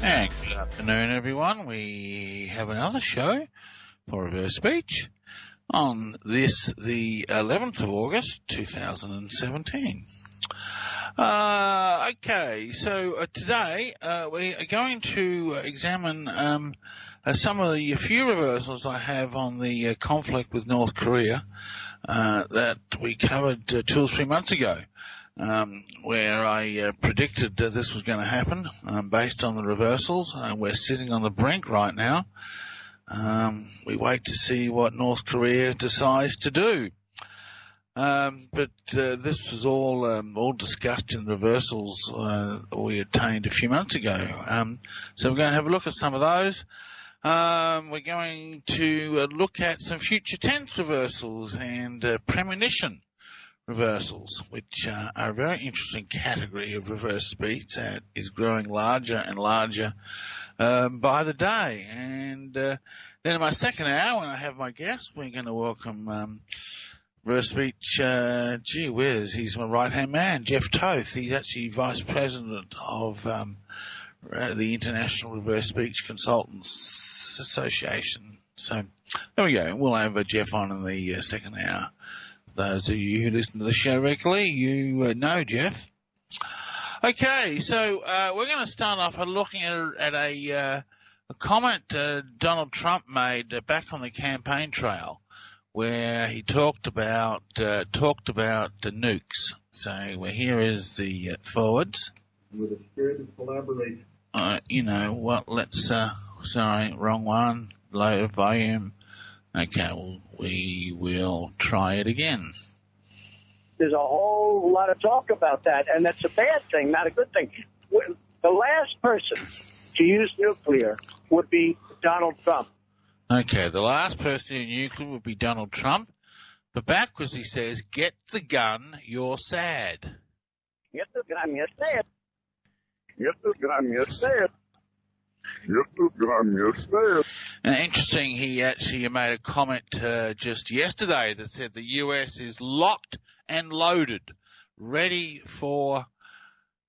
And good afternoon, everyone. We have another show for Reverse Speech on this, the 11th of August, 2017. Okay, so today we are going to examine some of the few reversals I have on the conflict with North Korea that we covered 2 or 3 months ago. Where I predicted that this was going to happen based on the reversals. We're sitting on the brink right now. We wait to see what North Korea decides to do. But this was all discussed in the reversals we obtained a few months ago. So we're going to have a look at some of those. We're going to look at some future tense reversals and premonition reversals, which are a very interesting category of reverse speech that is growing larger and larger by the day. And then in my second hour, when I have my guest, we're going to welcome reverse speech, gee whiz, he's my right-hand man, Jeff Toth. He's actually Vice President of the International Reverse Speech Consultants Association. So there we go. We'll have Jeff on in the second hour. Those of you who listen to the show regularly, you know Jeff. Okay, so we're going to start off by looking at a comment Donald Trump made back on the campaign trail, where he talked about the nukes. So here is the forwards. With a spirit of collaboration. You know what? Let's sorry, wrong one. Low volume. Okay, well, we will try it again. There's a whole lot of talk about that, and that's a bad thing, not a good thing. The last person to use nuclear would be Donald Trump. Okay, the last person to use nuclear would be Donald Trump. But backwards he says, get the gun, you're sad. Get the gun, you're sad. Get the gun, you're sad. Get the gun, you're sad. And interesting, he actually made a comment just yesterday that said the US is locked and loaded, ready for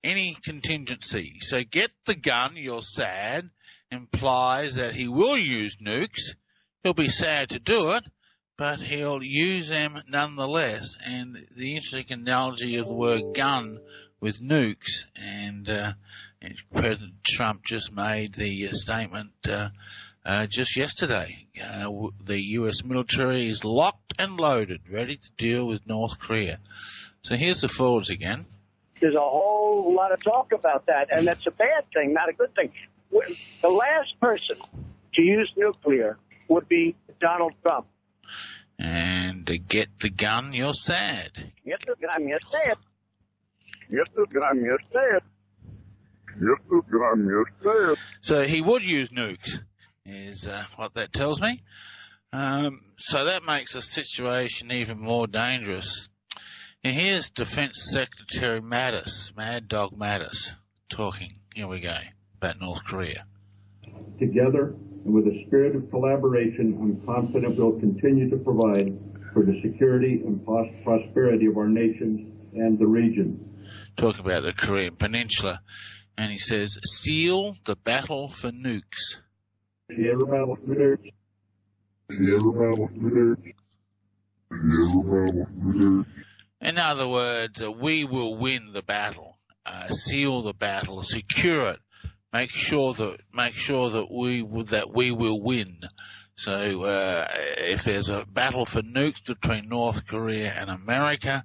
any contingency. So get the gun, you're sad, implies that he will use nukes. He'll be sad to do it, but he'll use them nonetheless. And the interesting analogy of the word gun with nukes, and President Trump just made the statement just yesterday. The U.S. military is locked and loaded, ready to deal with North Korea. So here's the forwards again. There's a whole lot of talk about that, and that's a bad thing, not a good thing. The last person to use nuclear would be Donald Trump. And get the gun, you're sad. Get the gun, you're sad. Get the gun, you're sad. Get the gun, you're sad. So he would use nukes, is what that tells me. So that makes the situation even more dangerous. And here's Defense Secretary Mattis, Mad Dog Mattis, talking. Here we go, about North Korea. Together and with a spirit of collaboration, I'm confident we'll continue to provide for the security and prosperity of our nations and the region. Talk about the Korean Peninsula. And he says, seal the battle for nukes. In other words, we will win the battle. Seal the battle, secure it. Make sure that we will win. So if there's a battle for nukes between North Korea and America,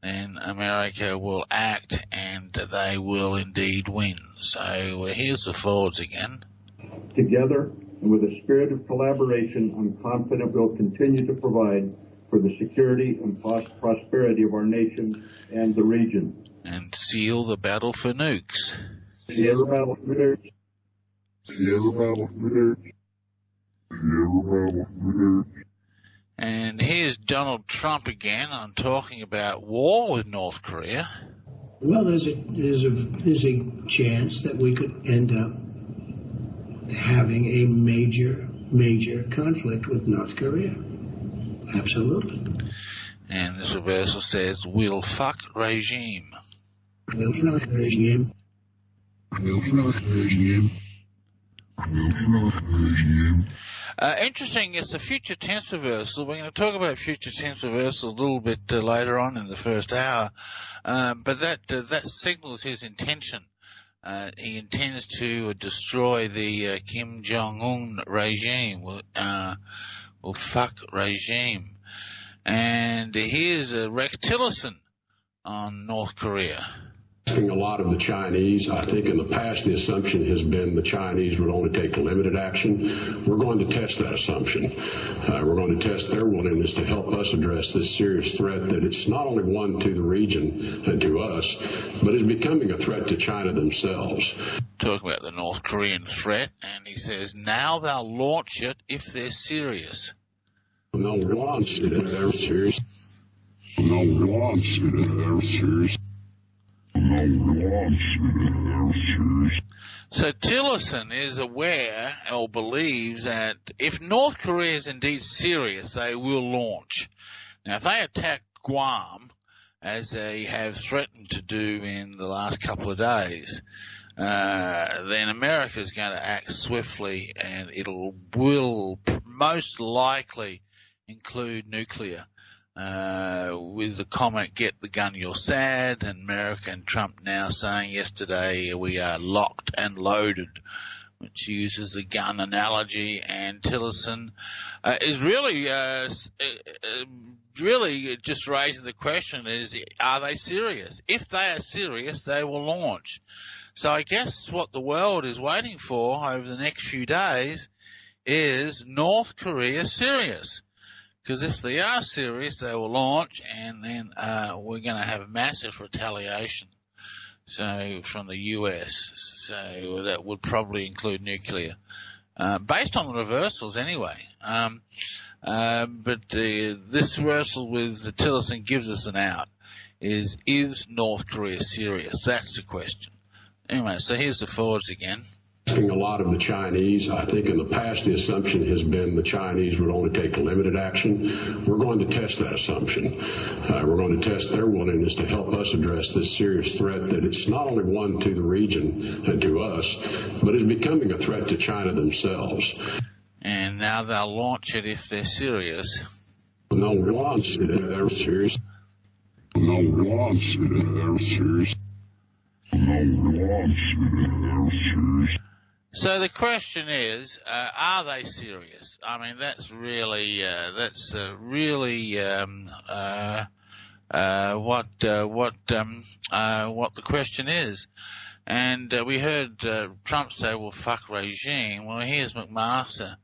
then America will act and they will indeed win. So here's the forwards again. Together and with a spirit of collaboration, I'm confident we'll continue to provide for the security and prosperity of our nation and the region. And seal the battle for nukes. Seal the battle for nukes. Seal the battle for nukes. Seal the battle for nukes. And here's Donald Trump again on talking about war with North Korea. Well, there's a chance that we could end up having a major conflict with North Korea. Absolutely. And this reversal says, we'll fuck regime. We'll fuck regime. We'll fuck regime. Interesting, it's a future tense reversal. We're going to talk about future tense reversals a little bit later on in the first hour, but that signals his intention. He intends to destroy the Kim Jong-un regime, fuck regime. And here's Rex Tillerson on North Korea. Asking a lot of the Chinese. I think in the past the assumption has been the Chinese would only take limited action. We're going to test that assumption. We're going to test their willingness to help us address this serious threat that it's not only one to the region and to us, but is becoming a threat to China themselves. Talking about the North Korean threat, and he says now they'll launch it if they're serious. They'll launch it if they're serious. They'll launch it if they're serious. So Tillerson is aware or believes that if North Korea is indeed serious, they will launch. Now, if they attack Guam, as they have threatened to do in the last couple of days, then America is going to act swiftly, and will most likely include nuclear. With the comment, get the gun, you're sad, and America and Trump now saying yesterday we are locked and loaded, which uses a gun analogy, and Tillerson is really just raising the question is, are they serious? If they are serious, they will launch. So I guess what the world is waiting for over the next few days is North Korea serious. Because if they are serious, they will launch, and then we're going to have massive retaliation. So from the US, so that would probably include nuclear, based on the reversals anyway. But this reversal with Tillerson gives us an out. Is North Korea serious? That's the question. Anyway, so here's the forwards again. Asking a lot of the Chinese. I think in the past the assumption has been the Chinese would only take limited action. We're going to test that assumption. We're going to test their willingness to help us address this serious threat that it's not only one to the region and to us, but is becoming a threat to China themselves. And now they'll launch it if they're serious. They'll launch it if they're serious. They'll launch it if they're serious. They'll launch it if they're serious. So the question is, are they serious? I mean, that's really what the question is. And we heard Trump say, "Well, fuck regime." Well, here's McMaster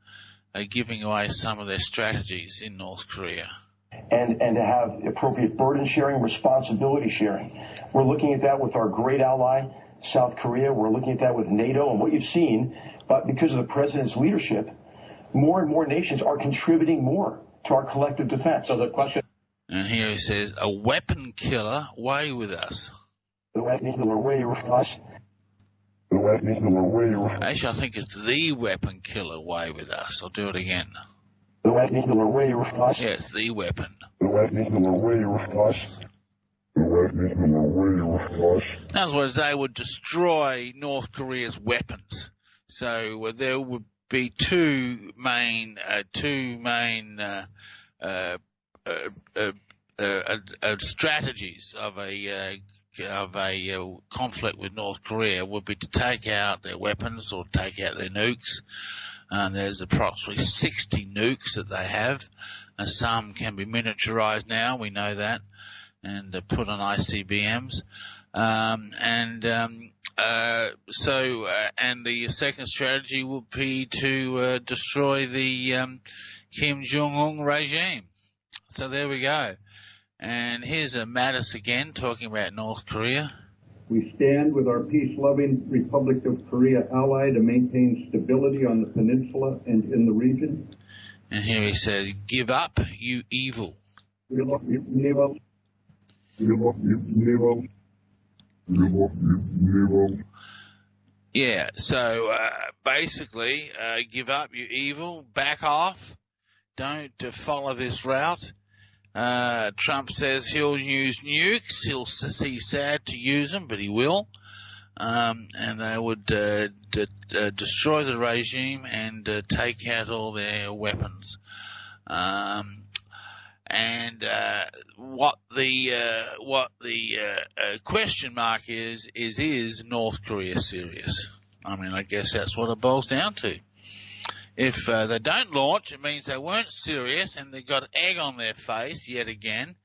giving away some of their strategies in North Korea. And to have appropriate burden sharing, responsibility sharing. We're looking at that with our great ally, South Korea. We're looking at that with NATO. And what you've seen, but because of the president's leadership, more and more nations are contributing more to our collective defense. So the question. And here he says, a weapon killer way with us. Actually, I think it's the weapon killer way with us. I'll do it again. Yeah, it's the weapon. In other words, they would destroy North Korea's weapons. So there would be two main strategies of a conflict with North Korea would be to take out their weapons or take out their nukes. There's approximately 60 nukes that they have. Some can be miniaturized now, we know that, and put on ICBMs. And the second strategy would be to destroy the Kim Jong-un regime. So there we go. And here's Mattis again talking about North Korea. We stand with our peace-loving Republic of Korea ally to maintain stability on the peninsula and in the region. And here he says, give up, you evil. Yeah, so basically, give up, you evil, back off, don't follow this route. Trump says he'll use nukes. He's sad to use them, but he will. and they would destroy the regime and take out all their weapons. What the question mark is North Korea serious? I mean, I guess that's what it boils down to. If they don't launch, it means they weren't serious and they've got egg on their face yet again.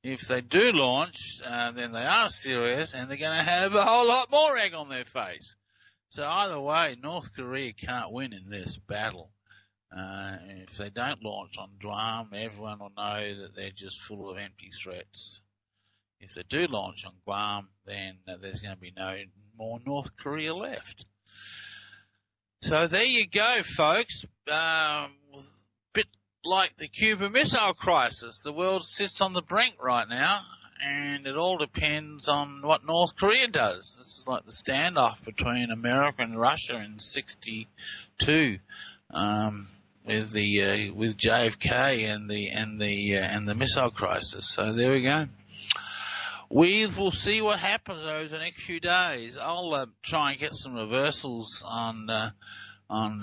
If they do launch, then they are serious and they're going to have a whole lot more egg on their face. So either way, North Korea can't win in this battle. If they don't launch on Guam, everyone will know that they're just full of empty threats. If they do launch on Guam, then there's going to be no more North Korea left. So there you go, folks. Bit like the Cuban Missile Crisis. The world sits on the brink right now, and it all depends on what North Korea does. This is like the standoff between America and Russia in '62. With JFK and the missile crisis. So there we go. We will see what happens over the next few days. I'll try and get some reversals on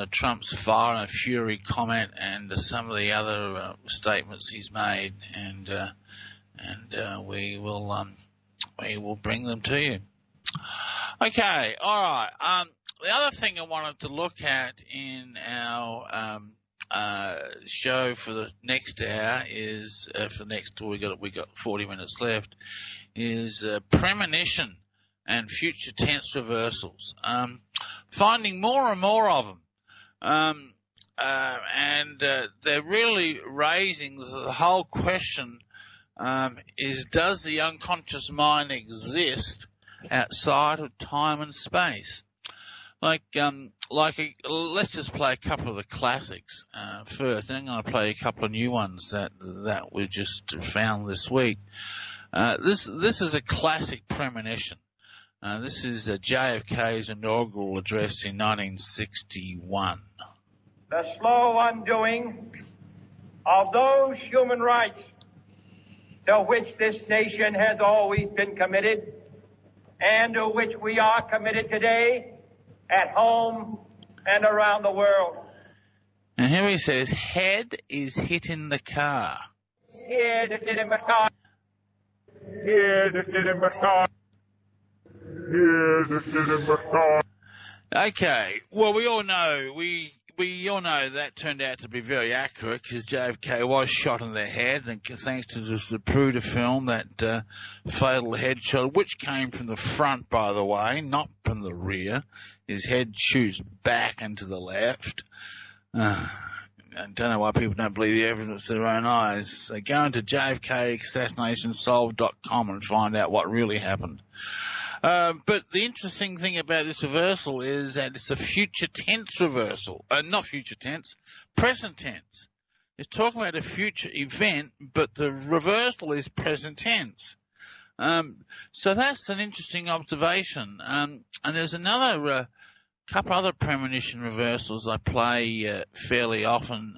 Trump's fire and fury comment and some of the other statements he's made, and we will bring them to you. Okay, all right. The other thing I wanted to look at in our show for the next hour is we got 40 minutes left, is premonition and future tense reversals. Finding more and more of them, and they're really raising the whole question: is does the unconscious mind exist outside of time and space? Let's just play a couple of the classics first. Then I'm going to play a couple of new ones that we just found this week. This is a classic premonition. This is JFK's inaugural address in 1961. The slow undoing of those human rights to which this nation has always been committed, and to which we are committed today, at home and around the world. And here he says, head is hitting the car. Head is hitting the car. Head is hitting the car. Head is hitting the car. Okay, well, we all know that turned out to be very accurate because JFK was shot in the head, and thanks to the Zapruder film, that fatal headshot, which came from the front, by the way, not from the rear. His head shoots back and to the left. I don't know why people don't believe the evidence of their own eyes. So go into JFKAssassinationssolved.com and find out what really happened. But the interesting thing about this reversal is that it's a future tense reversal. Not future tense, present tense. It's talking about a future event, but the reversal is present tense. So that's an interesting observation. And there's another couple other premonition reversals I play fairly often.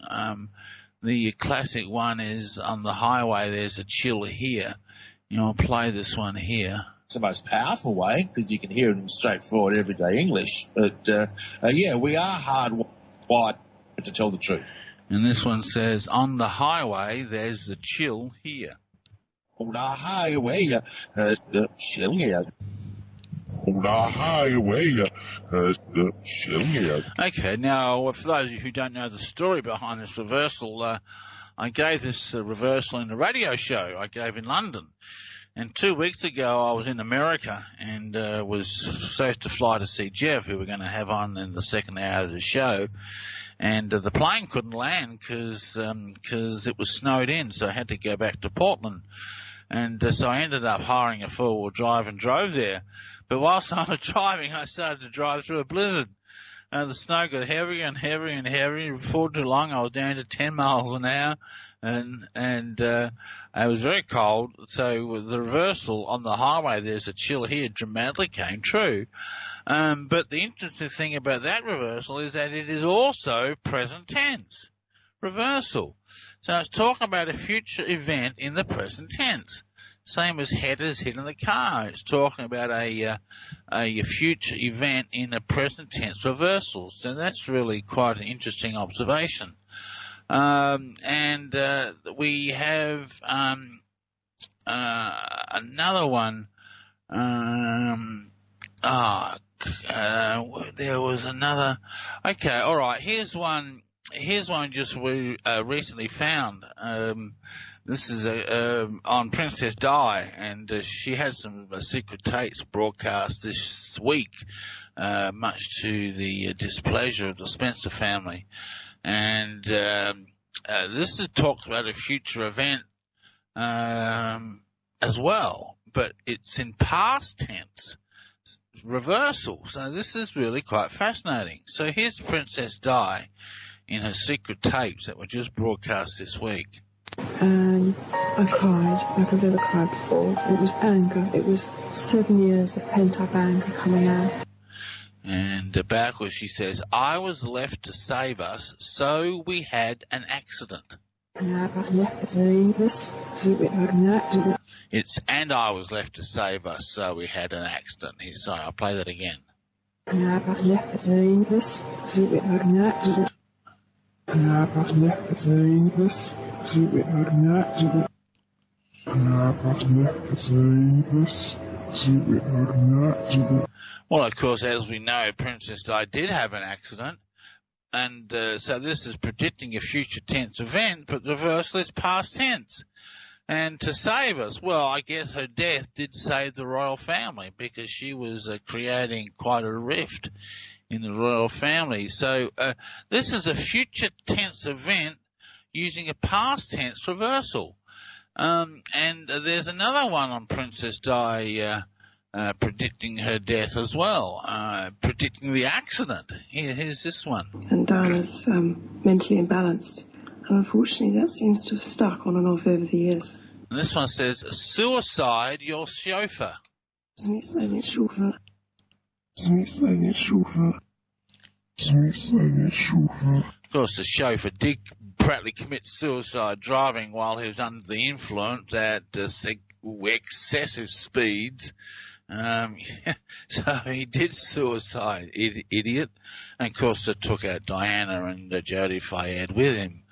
The classic one is on the highway, there's a chill here. I'll play this one here. It's the most powerful way because you can hear it in straightforward everyday English. But, we are hardwired to tell the truth. And this one says, on the highway, there's the chill here. On the highway, there's the chill here. On the highway, there's the chill here. Okay, now, for those of you who don't know the story behind this reversal, I gave this reversal in a radio show I gave in London. And 2 weeks ago, I was in America and was supposed to fly to see Jeff, who we're going to have on in the second hour of the show. And the plane couldn't land because it was snowed in, so I had to go back to Portland. And so I ended up hiring a four-wheel drive and drove there. But whilst I was driving, I started to drive through a blizzard. The snow got heavier and heavier and heavier. Before too long, I was down to 10 miles an hour, and it was very cold. So with the reversal on the highway, there's a chill here, dramatically came true. But the interesting thing about that reversal is that it is also present tense reversal. So it's talking about a future event in the present tense. same as headers hitting the car. It's talking about a future event in a present tense reversal. So that's really quite an interesting observation. And we have another one. There was another. Okay, all right. Here's one just we recently found. This is on Princess Di, and she had some secret tapes broadcast this week, much to the displeasure of the Spencer family. And this talks about a future event as well, but it's in past tense reversal. So this is really quite fascinating. So here's Princess Di in her secret tapes that were just broadcast this week. And I cried like I've never cried before. It was anger. It was 7 years of pent-up anger coming out. And backwards she says, I was left to save us, so we had an accident. It's, and I was left to save us, so we had an accident. Sorry, I'll play that again. Well, of course, as we know, Princess Di did have an accident, and so this is predicting a future tense event, but the reversal is past tense. And to save us, well, I guess her death did save the royal family, because she was creating quite a rift in the royal family. So this is a future tense event using a past tense reversal. And there's another one on Princess Di predicting her death as well, predicting the accident. Here's this one. And Diana's mentally imbalanced. And unfortunately, that seems to have stuck on and off over the years. And this one says, suicide your chauffeur. Of course, the chauffeur did practically commit suicide driving while he was under the influence at excessive speeds. So he did suicide, idiot. And of course, it took out Diana and Jodie Fayed with him.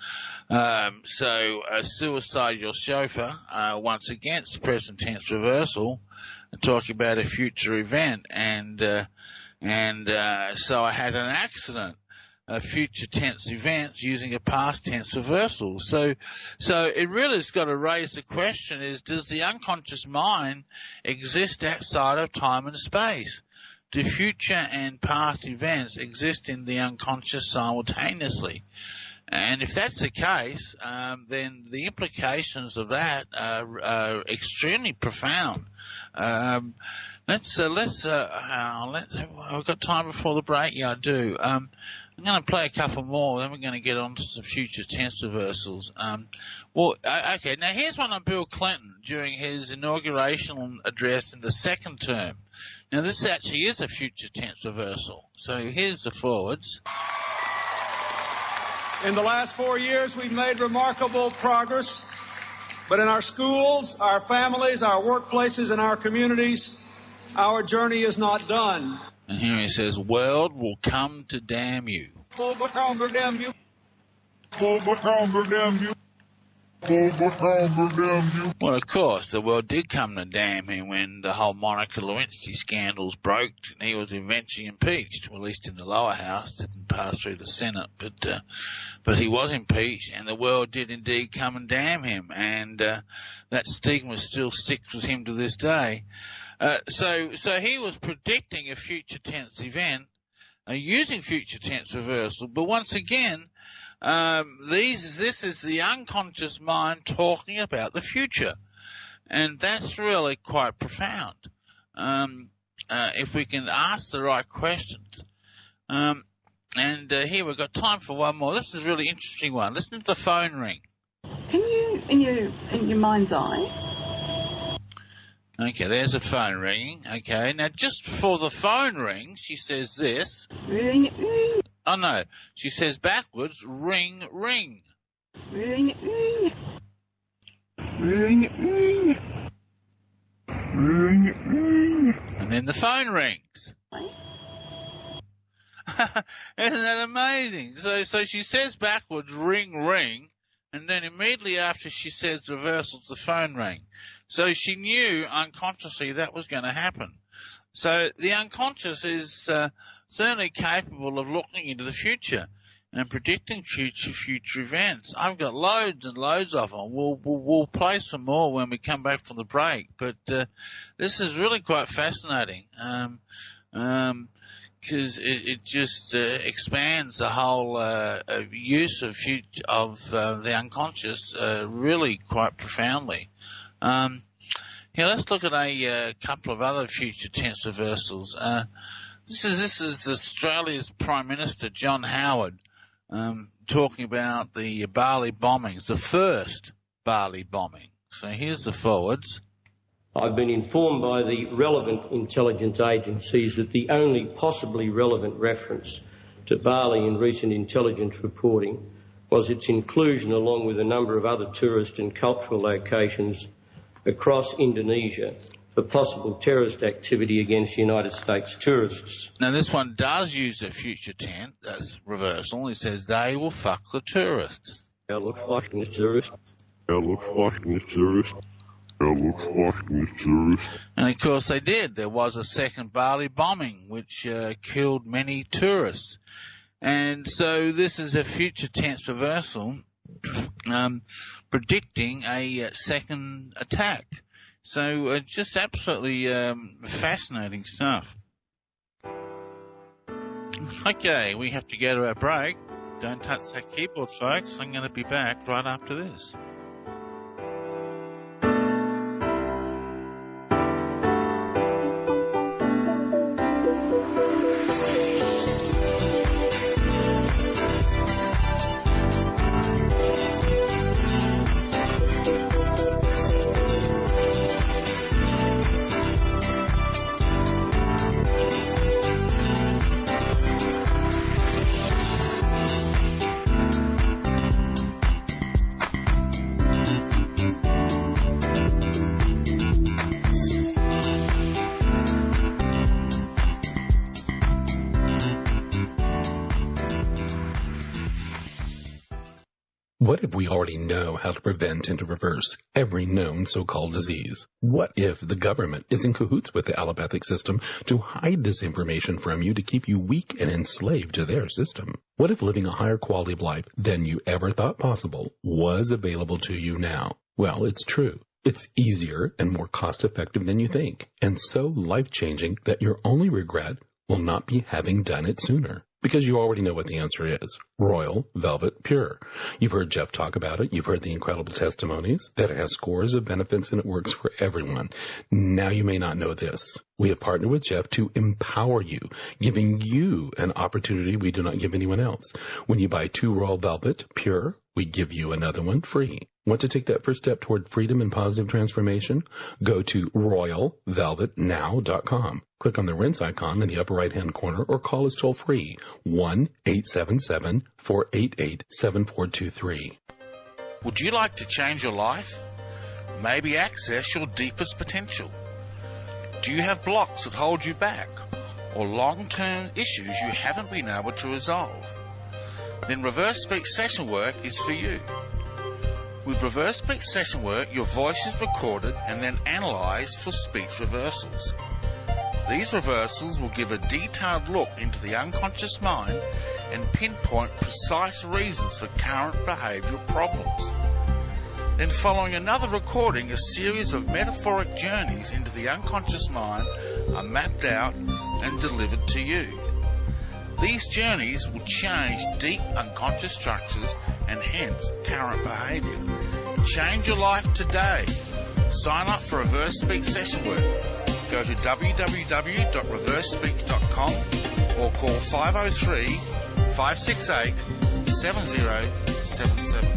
So suicide your chauffeur, once again, it's present tense reversal, talking about a future event. And so I had an accident. Future tense events using a past tense reversal. So it really has got to raise the question is, does the unconscious mind exist outside of time and space? Do future and past events exist in the unconscious simultaneously? And if that's the case, then the implications of that are extremely profound. We've got time before the break? Yeah, I do. I'm going to play a couple more, then we're going to get on to some future tense reversals. Okay, now here's one on Bill Clinton during his inauguration address in the second term. Now this actually is a future tense reversal. So here's the forwards. In the last 4 years, we've made remarkable progress, but in our schools, our families, our workplaces, and our communities, our journey is not done. And here he says, world will come to damn you. Full damn you. Well, of course, the world did come to damn him when the whole Monica Lewinsky scandals broke, and he was eventually impeached, well, at least in the lower house, didn't pass through the Senate, but he was impeached, and the world did indeed come and damn him, and that stigma still sticks with him to this day. So he was predicting a future tense event using future tense reversal, but once again, this is the unconscious mind talking about the future, and that's really quite profound. If we can ask the right questions. And here we've got time for one more. This is a really interesting one. Listen to the phone ring. Can you, in your mind's eye? Okay, there's a phone ringing. Okay, now just before the phone rings, she says this. Ring, ring. Oh, no. She says backwards, ring, ring. Ring, ring. Ring, ring. And then the phone rings. Isn't that amazing? So she says backwards, ring, ring, and then immediately after she says reversals, the phone rang. So she knew unconsciously that was going to happen. So the unconscious is certainly capable of looking into the future and predicting future events. I've got loads and loads of them. We'll play some more when we come back from the break. But this is really quite fascinating. Because it just expands the whole use of the unconscious really quite profoundly. Let's look at a couple of other future tense reversals. This is Australia's Prime Minister John Howard talking about the Bali bombings, the first Bali bombing. So here's the forwards. I've been informed by the relevant intelligence agencies that the only possibly relevant reference to Bali in recent intelligence reporting was its inclusion, along with a number of other tourist and cultural locations across Indonesia, for possible terrorist activity against United States tourists. Now this one does use a future tense, that's reversal. It says they will fuck the tourists. It looks like the tourists. And of course they did. There was a second Bali bombing which killed many tourists. And so this is a future tense reversal predicting a second attack. So just absolutely fascinating stuff. Okay, we have to go to our break. Don't touch that keyboard, folks. I'm going to be back right after this. What if we already know how to prevent and to reverse every known so-called disease? What if the government is in cahoots with the allopathic system to hide this information from you to keep you weak and enslaved to their system? What if living a higher quality of life than you ever thought possible was available to you now? Well, it's true. It's easier and more cost-effective than you think, and so life-changing that your only regret will not be having done it sooner. Because you already know what the answer is. Royal Velvet Pure. You've heard Jeff talk about it. You've heard the incredible testimonies that it has scores of benefits and it works for everyone. Now you may not know this. We have partnered with Jeff to empower you, giving you an opportunity we do not give anyone else. When you buy 2 Royal Velvet Pure, we give you another one free. Want to take that first step toward freedom and positive transformation? Go to royalvelvetnow.com. Click on the rinse icon in the upper right-hand corner or call us toll-free, 1-877-488-7423. Would you like to change your life? Maybe access your deepest potential? Do you have blocks that hold you back or long-term issues you haven't been able to resolve? Then Reverse Speech Session Work is for you. With Reverse Speech Session Work, your voice is recorded and then analysed for speech reversals. These reversals will give a detailed look into the unconscious mind and pinpoint precise reasons for current behavioural problems. Then following another recording, a series of metaphoric journeys into the unconscious mind are mapped out and delivered to you. These journeys will change deep unconscious structures and hence current behaviour. Change your life today. Sign up for Reverse Speech Session Work. Go to www.reversespeech.com or call 503-568-7077.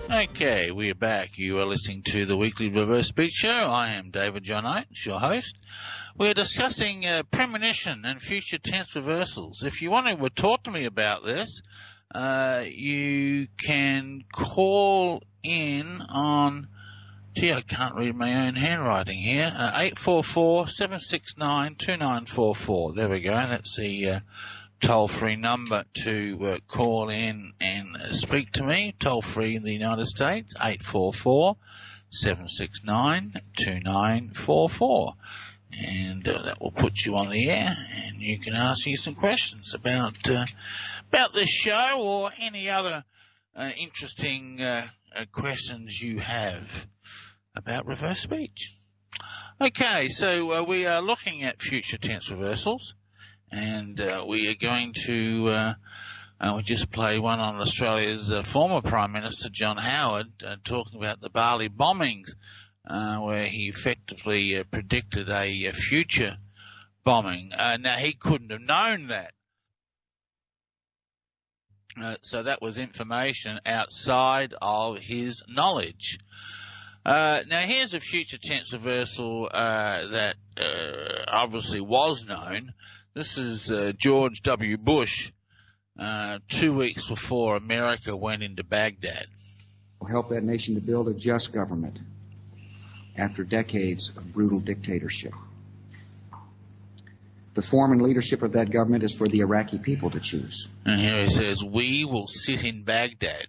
Okay, we are back. You are listening to the weekly Reverse Speech Show. I am David John Oates, your host. We're discussing premonition and future tense reversals. If you want to talk to me about this, you can call in on, gee, I can't read my own handwriting here, 844-769-2944. There we go. That's the toll-free number to call in and speak to me. Toll-free in the United States, 844-769-2944. And that will put you on the air, and you can ask me some questions about this show or any other interesting questions you have about reverse speech. Okay, so we are looking at future tense reversals, and we are going to we just played one on Australia's former Prime Minister, John Howard, talking about the Bali bombings, where he effectively predicted a future bombing. Now, he couldn't have known that. So that was information outside of his knowledge. Now, here's a future tense reversal that obviously was known. This is George W. Bush 2 weeks before America went into Baghdad. Will help that nation to build a just government after decades of brutal dictatorship. The form and leadership of that government is for the Iraqi people to choose. And here he says, we will sit in Baghdad.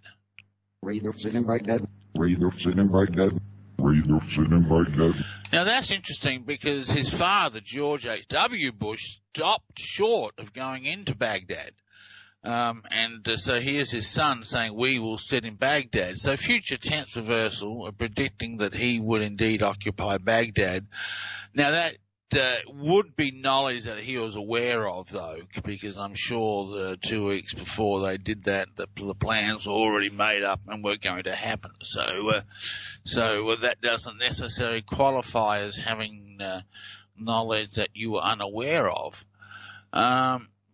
Rather sit in Baghdad. Rather sit in Baghdad. Rather sit in Baghdad. Now that's interesting because his father, George H.W. Bush, stopped short of going into Baghdad. So here's his son saying, we will sit in Baghdad. So future tense reversal, predicting that he would indeed occupy Baghdad. Now that would be knowledge that he was aware of, though, because I'm sure the 2 weeks before they did that, the plans were already made up and were going to happen. So that doesn't necessarily qualify as having knowledge that you were unaware of.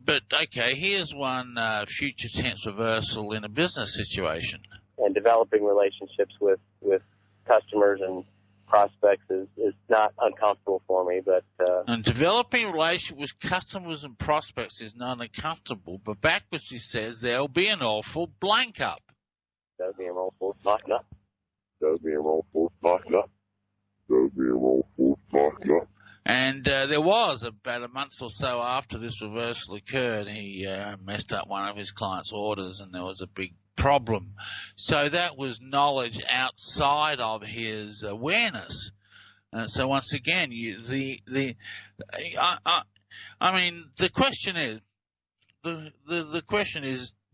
But okay, here's one future tense reversal in a business situation. And developing relationships with customers and prospects is not uncomfortable for me, but and developing a relationship with customers and prospects is not uncomfortable, but backwards he says there'll be an awful blank up. There'll be an awful knock up. There'll be an awful knock up. There'll be an awful knock up. And there was, about a month or so after this reversal occurred, he messed up one of his clients' orders and there was a big problem. So that was knowledge outside of his awareness. So once again, the question is,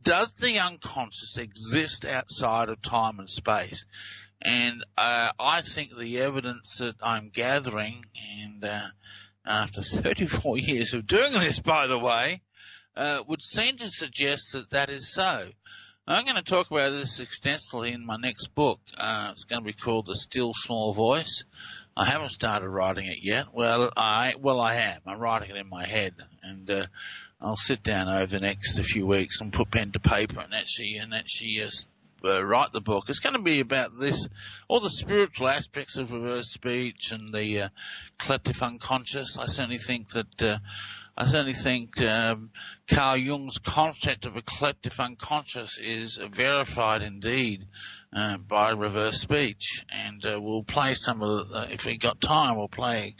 does the unconscious exist outside of time and space? And I think the evidence that I'm gathering, and after 34 years of doing this, by the way, would seem to suggest that that is so. I'm going to talk about this extensively in my next book. It's going to be called The Still Small Voice. I haven't started writing it yet. Well, I am. I'm writing it in my head, and I'll sit down over the next few weeks and put pen to paper and actually write the book. It's going to be about this, all the spiritual aspects of reverse speech and the collective unconscious. I certainly think Carl Jung's concept of a collective unconscious is verified indeed by reverse speech. And we'll play some of the, if we got time, we'll play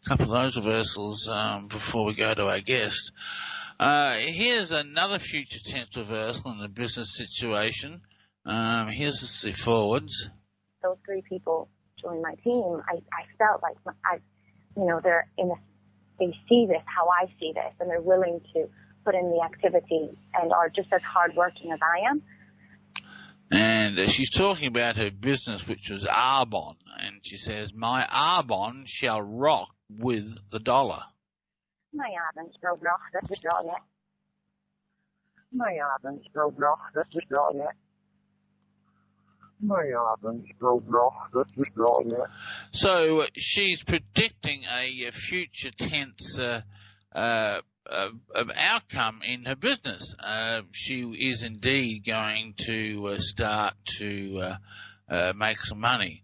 a couple of those reversals before we go to our guest. Here's another future tense reversal in a business situation. Here's the forwards. Those three people joined my team. I felt like they're they see this how I see this, and they're willing to put in the activity and are just as hardworking as I am. And she's talking about her business, which was Arbonne, and she says, "My Arbonne shall rock with the dollar." My Arbonne shall rock with the dollar. My Arbonne shall rock with the dollar. So she's predicting a future tense outcome in her business. She is indeed going to start to make some money.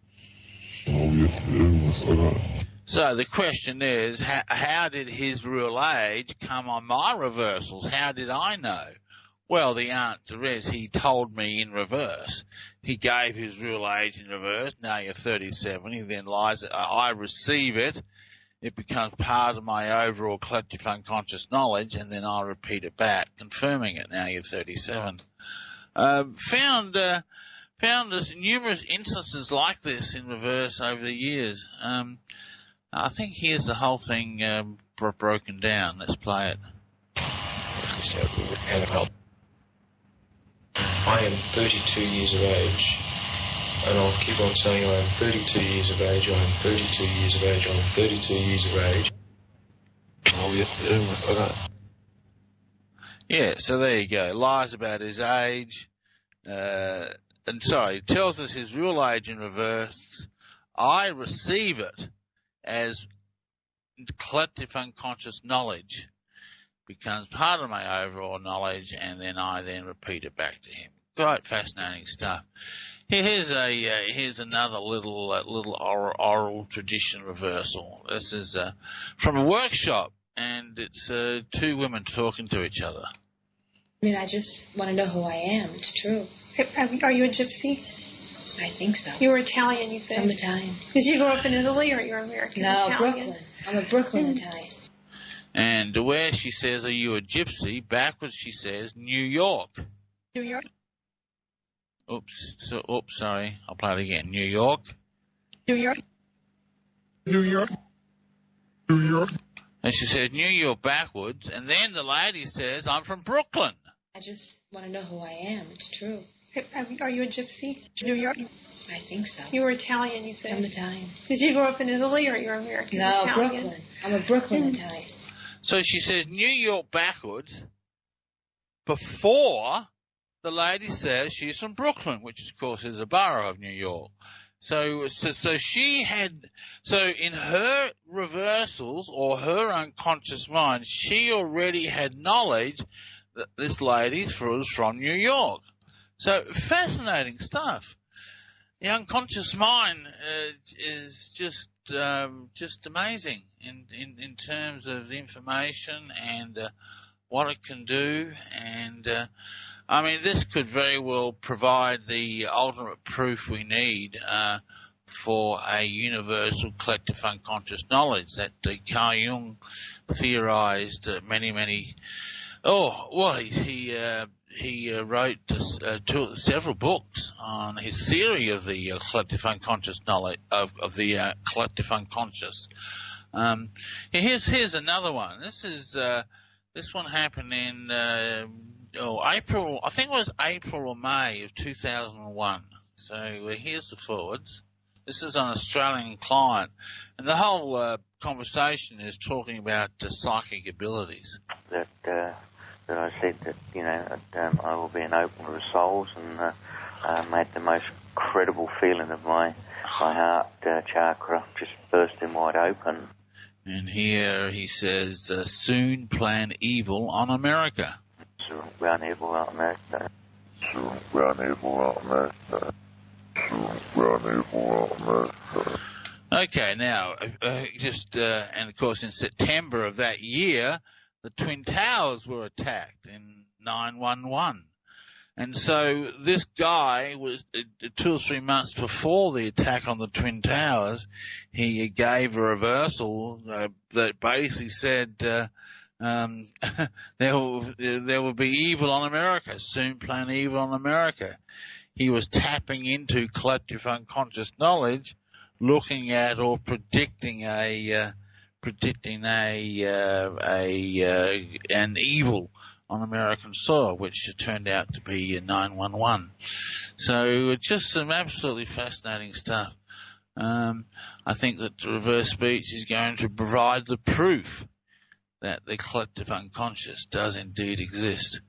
So the question is, how did his real age come on my reversals? How did I know? Well, the answer is he told me in reverse. He gave his real age in reverse. Now you're 37. He then lies. I receive it. It becomes part of my overall collective unconscious knowledge, and then I repeat it back, confirming it. Now you're 37. Found there's numerous instances like this in reverse over the years. I think here's the whole thing broken down. Let's play it. I am 32 years of age, and I'll keep on saying I am 32 years of age, I am 32 years of age, I am 32 years of age. Yeah, so there you go. Lies about his age. He tells us his real age in reverse. I receive it as collective unconscious knowledge. Becomes part of my overall knowledge, and then I repeat it back to him. Quite fascinating stuff. Here's another little oral tradition reversal. This is from a workshop, and it's two women talking to each other. I mean, I just want to know who I am. It's true. Are you a gypsy? I think so. You were Italian, you said. I'm Italian. Did you grow up in Italy, or you're American? No, Italian? Brooklyn. I'm a Brooklyn Italian. And where she says, are you a gypsy? Backwards she says, New York. New York? Oops, sorry. I'll play it again. New York. New York. New York. New York. And she says, New York backwards. And then the lady says, I'm from Brooklyn. I just want to know who I am. It's true. Are you a gypsy? New York? I think so. You were Italian, you said. I'm Italian. Did you grow up in Italy, or you're American? No, Italian? Brooklyn. I'm a Brooklyn Italian. So she says New York backwards before the lady says she's from Brooklyn, which of course is a borough of New York. So in her reversals or her unconscious mind, she already had knowledge that this lady was from New York. So fascinating stuff. The unconscious mind is just amazing in terms of the information and what it can do. And I mean, this could very well provide the ultimate proof we need for a universal collective unconscious knowledge that Carl Jung theorized many. Oh, well, he wrote several books on his theory of the collective unconscious knowledge of the collective unconscious. Here's another one. This one happened in April. I think it was April or May of 2001. So here's the forwards. This is an Australian client, and the whole conversation is talking about psychic abilities. That I said that, I will be an opener of souls, and made the most credible feeling of my heart chakra just bursting wide open. And here he says, soon plan evil on America. Soon plan evil on America. Soon plan evil on America. Soon plan evil on America. Okay, now, and of course in September of that year, the Twin Towers were attacked in 9/11. And so this guy was 2 or 3 months before the attack on the Twin Towers, he gave a reversal that basically said there will be evil on America, soon plan evil on America. He was tapping into collective unconscious knowledge, looking at or predicting an evil on American soil, which turned out to be 9/11. So just some absolutely fascinating stuff. I think that the reverse speech is going to provide the proof that the collective unconscious does indeed exist.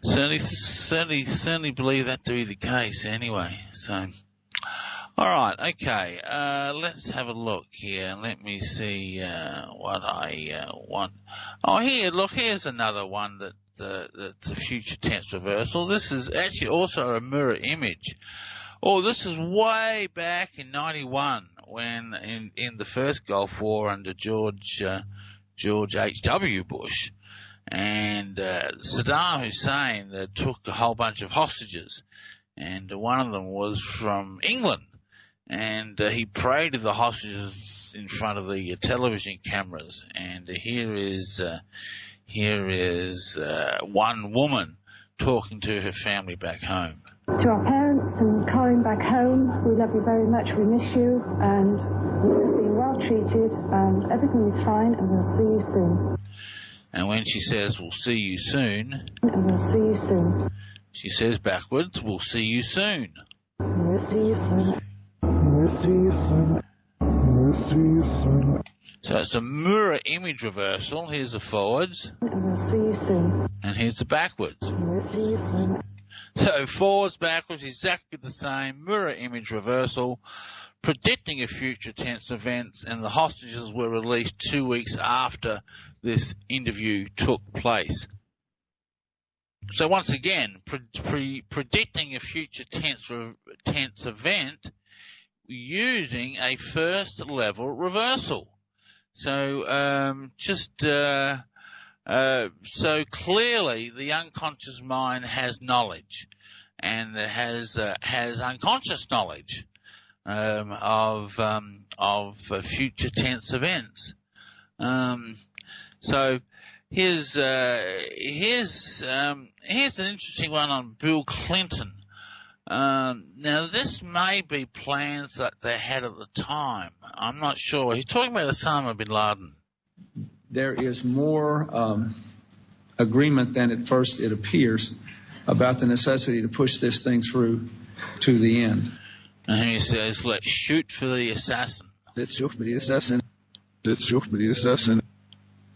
Certainly believe that to be the case anyway. So, all right, okay. Let's have a look here. Let me see what I want. Oh, here's another one that's a future tense reversal. This is actually also a mirror image. Oh, this is way back in 91 when in the first Gulf War under George H.W. Bush, and Saddam Hussein took a whole bunch of hostages, and one of them was from England, and he paraded the hostages in front of the television cameras, and here is one woman talking to her family back home. To our parents and Colin back home, we love you very much, we miss you, and you've been well treated, and everything is fine, and we'll see you soon. And when she says, we'll see you soon, and we'll see you soon, she says backwards, we'll see you soon. We'll see you soon. We'll see you soon. We'll see you soon. So it's a mirror image reversal. Here's the forwards. And we'll see you soon. And here's the backwards. We'll see you soon. So forwards, backwards, exactly the same, mirror image reversal, predicting a future tense events, and the hostages were released 2 weeks after this interview took place. So once again, predicting a future tense event using a first level reversal. So so clearly the unconscious mind has knowledge, and it has unconscious knowledge of future tense events. So here's an interesting one on Bill Clinton. Now this may be plans that they had at the time. I'm not sure. He's talking about Osama bin Laden. There is more agreement than at first it appears about the necessity to push this thing through to the end. And he says, let's shoot for the assassin. Let's shoot for the assassin. Let's shoot for the assassin.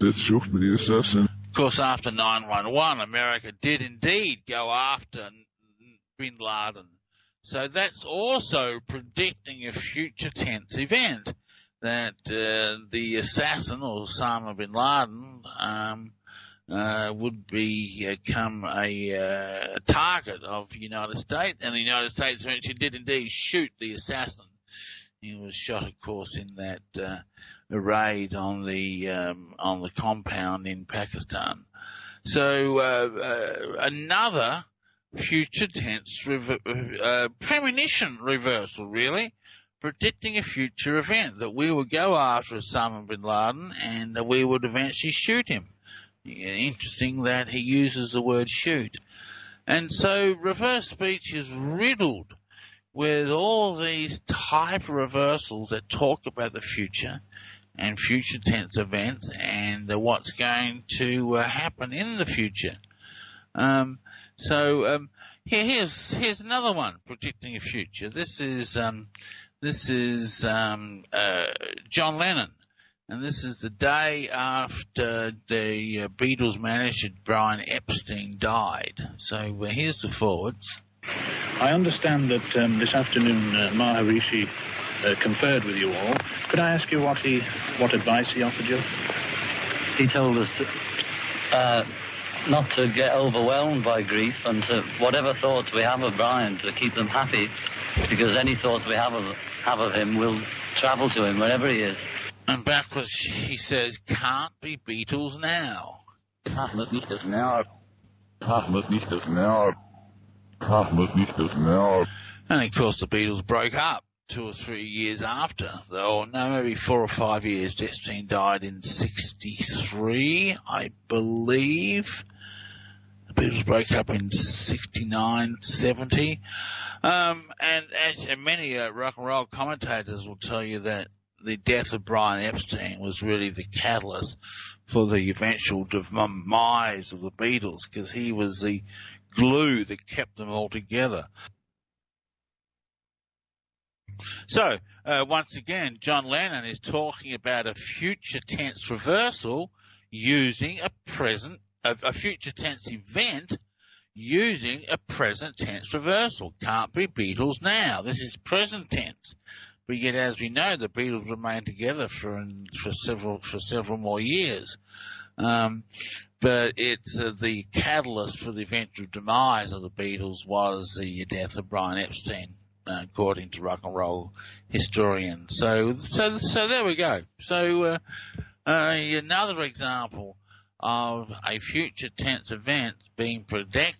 Let's shoot for the assassin. Of course, after 9/11, America did indeed go after bin Laden. So that's also predicting a future tense event, that the assassin, or Osama bin Laden, would become a target of the United States, and the United States eventually did indeed shoot the assassin. He was shot, of course, in that raid on the compound in Pakistan. So another future tense premonition reversal, really, predicting a future event, that we would go after Osama bin Laden and we would eventually shoot him. Interesting that he uses the word shoot. And so reverse speech is riddled with all these type of reversals that talk about the future and future tense events and what's going to happen in the future. Here's another one predicting a future. This is John Lennon, and this is the day after the Beatles manager Brian Epstein died. So here's the forwards. I understand that this afternoon Maharishi conferred with you all. Could I ask you what advice he offered you? He told us that, not to get overwhelmed by grief, and to whatever thoughts we have of Brian, to keep them happy, because any thoughts we have of him will travel to him wherever he is. And backwards he says, can't be Beatles now. Can't nicht das now. Can't nicht das now. Can't nicht das now. And of course the Beatles broke up 2 or 3 years after, or no, maybe 4 or 5 years. Epstein died in 1963, I believe. The Beatles broke up in 1969, 1970. And many rock and roll commentators will tell you that the death of Brian Epstein was really the catalyst for the eventual demise of the Beatles, because he was the glue that kept them all together. So, once again, John Lennon is talking about a future tense reversal using a future tense event using a present tense reversal. Can't be Beatles now. This is present tense. But yet, as we know, the Beatles remained together for several more years. But it's the catalyst for the eventual demise of the Beatles was the death of Brian Epstein, according to rock and roll historians. So there we go. So another example of a future tense event being predicted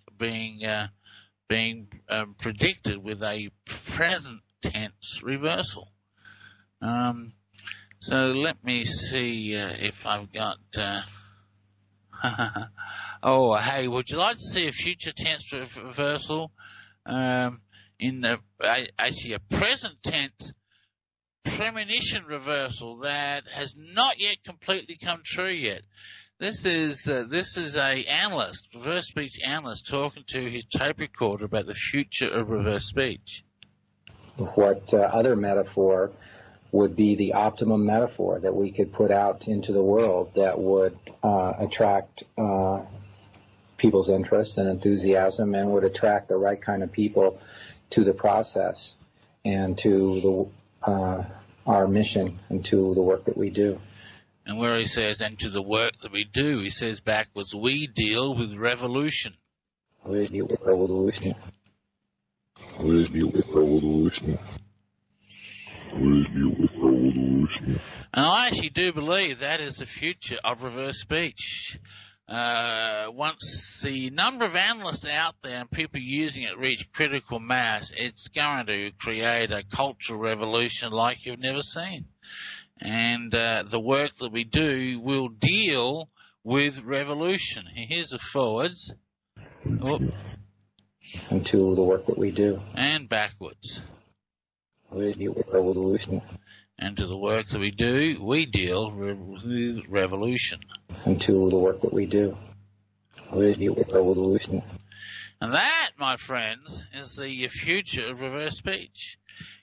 with a present tense reversal. So let me see if I've got. Oh, hey, would you like to see a future tense reversal? Actually a present tense premonition reversal that has not yet completely come true yet. This is a analyst, reverse speech analyst, talking to his tape recorder about the future of reverse speech. What other metaphor would be the optimum metaphor that we could put out into the world that would attract people's interest and enthusiasm and would attract the right kind of people to the process and to our mission and to the work that we do. And where he says, and to the work that we do, he says backwards, we deal with revolution. We deal with revolution. We deal with revolution. And I actually do believe that is the future of reverse speech. Once the number of analysts out there and people using it reach critical mass, it's going to create a cultural revolution like you've never seen. And the work that we do will deal with revolution. Here's the forwards. Oh. And to the work that we do. And backwards. We deal with revolution. And to the work that we do, we deal with revolution. And to the work that we do, we deal with revolution. And that, my friends, is the future of reverse speech.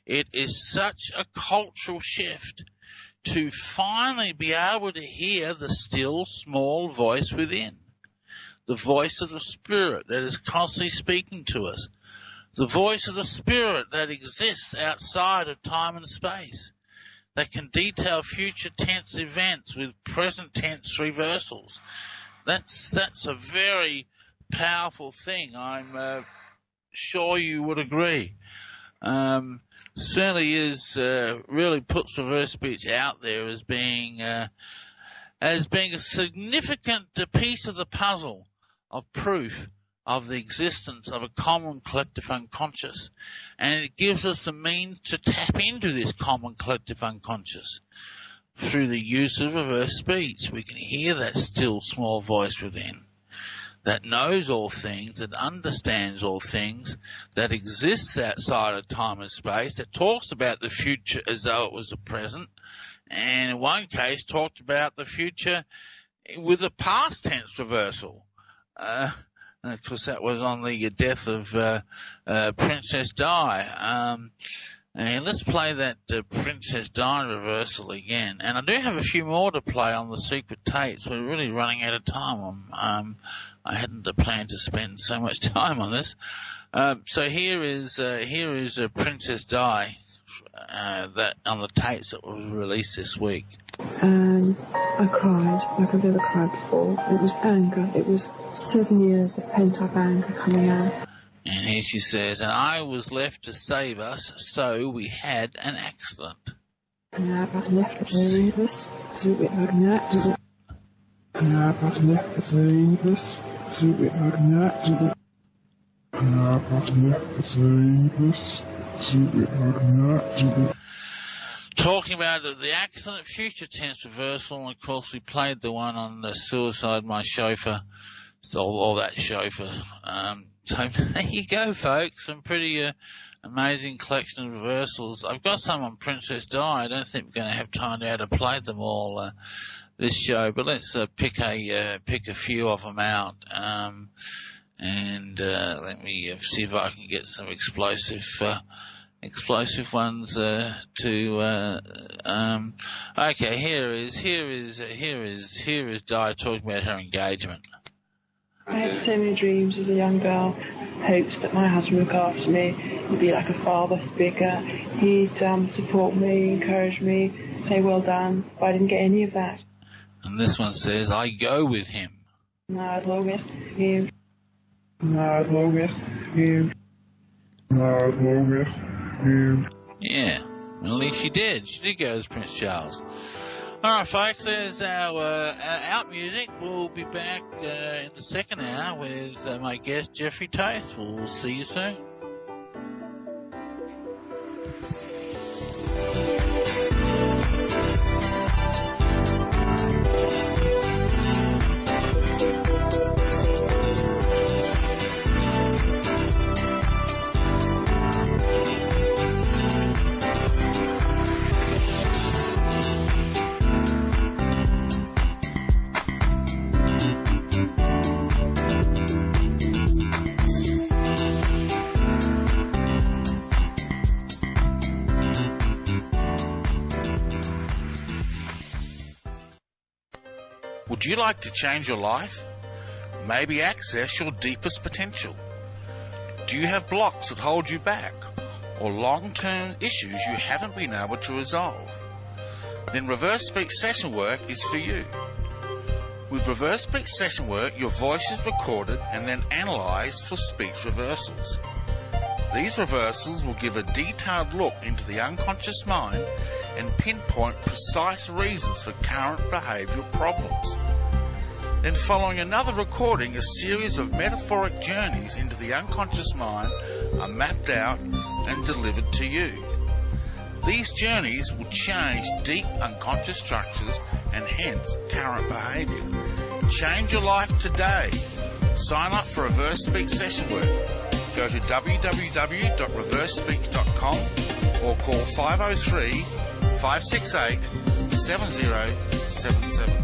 It is such a cultural shift to finally be able to hear the still, small voice within. The voice of the Spirit that is constantly speaking to us. The voice of the Spirit that exists outside of time and space, that can detail future tense events with present tense reversals. That's a very powerful thing. I'm sure you would agree. Certainly is really puts reverse speech out there as being a significant piece of the puzzle of proof of the existence of a common collective unconscious. And it gives us a means to tap into this common collective unconscious through the use of reverse speech. We can hear that still small voice within that knows all things, that understands all things, that exists outside of time and space, that talks about the future as though it was the present, and in one case talked about the future with a past tense reversal. Of course, that was on the death of Princess Di. And let's play that Princess Di reversal again. And I do have a few more to play on the secret tapes. We're really running out of time. I hadn't planned to spend so much time on this. So here is Princess Di that on the tapes that was released this week. And I cried like I've never cried before. It was anger. It was 7 years of pent-up anger coming out. And here she says, and I was left to save us, so we had an accident. And I was left to save us, so we had an accident. And I was left to save us, so we had an accident. And I was left to save us, so we had an accident. Talking about the accident, future tense reversal, and of course we played the one on the suicide, my chauffeur, or that chauffeur. So there you go, folks. Some pretty amazing collection of reversals. I've got some on Princess Di. I don't think we're going to have time to play them all this show, but let's pick a few of them out. And let me see if I can get some explosive ones okay, here is Di talking about her engagement. I had so many dreams as a young girl, hopes that my husband would look after me, he'd be like a father figure, he'd support me, encourage me, say well done, but I didn't get any of that. And this one says, I go with him. I go with him. I go with him. I go with him. Yeah, well, at least she did. She did go as Prince Charles. All right, folks, there's our out music. We'll be back in the second hour with my guest, Jeffrey Taith. We'll see you soon. Would you like to change your life? Maybe access your deepest potential? Do you have blocks that hold you back, or long-term issues you haven't been able to resolve? Then Reverse Speech Session Work is for you. With Reverse Speech Session Work, your voice is recorded and then analysed for speech reversals. These reversals will give a detailed look into the unconscious mind and pinpoint precise reasons for current behavioural problems. Then following another recording, a series of metaphoric journeys into the unconscious mind are mapped out and delivered to you. These journeys will change deep unconscious structures and hence current behaviour. Change your life today. Sign up for Reverse Speech Session Work. Go to www.reversespeech.com or call 503-568-7077.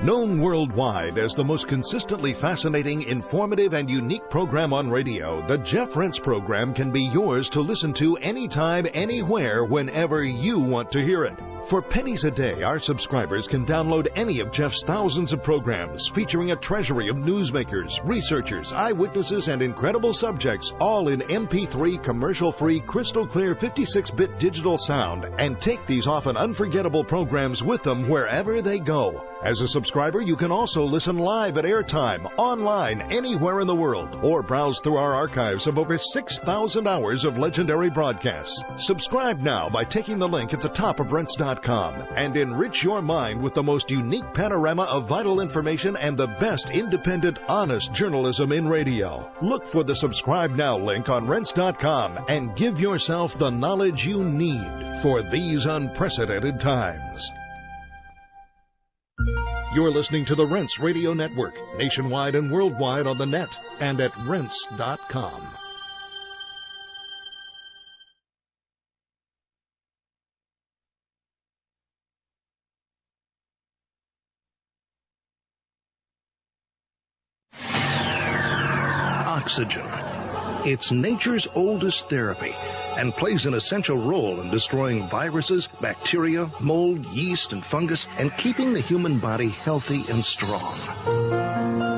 Known worldwide as the most consistently fascinating, informative, and unique program on radio, the Jeff Rense program can be yours to listen to anytime, anywhere, whenever you want to hear it. For pennies a day, our subscribers can download any of Jeff's thousands of programs featuring a treasury of newsmakers, researchers, eyewitnesses, and incredible subjects, all in MP3 commercial-free, crystal-clear 56-bit digital sound, and take these often unforgettable programs with them wherever they go. As a subscriber, you can also listen live at airtime, online, anywhere in the world, or browse through our archives of over 6,000 hours of legendary broadcasts. Subscribe now by taking the link at the top of Rense.com and enrich your mind with the most unique panorama of vital information and the best independent, honest journalism in radio. Look for the Subscribe Now link on Rense.com and give yourself the knowledge you need for these unprecedented times. You're listening to the Rense Radio Network, nationwide and worldwide on the net and at Rense.com. Oxygen. It's nature's oldest therapy and plays an essential role in destroying viruses, bacteria, mold, yeast, and fungus, and keeping the human body healthy and strong.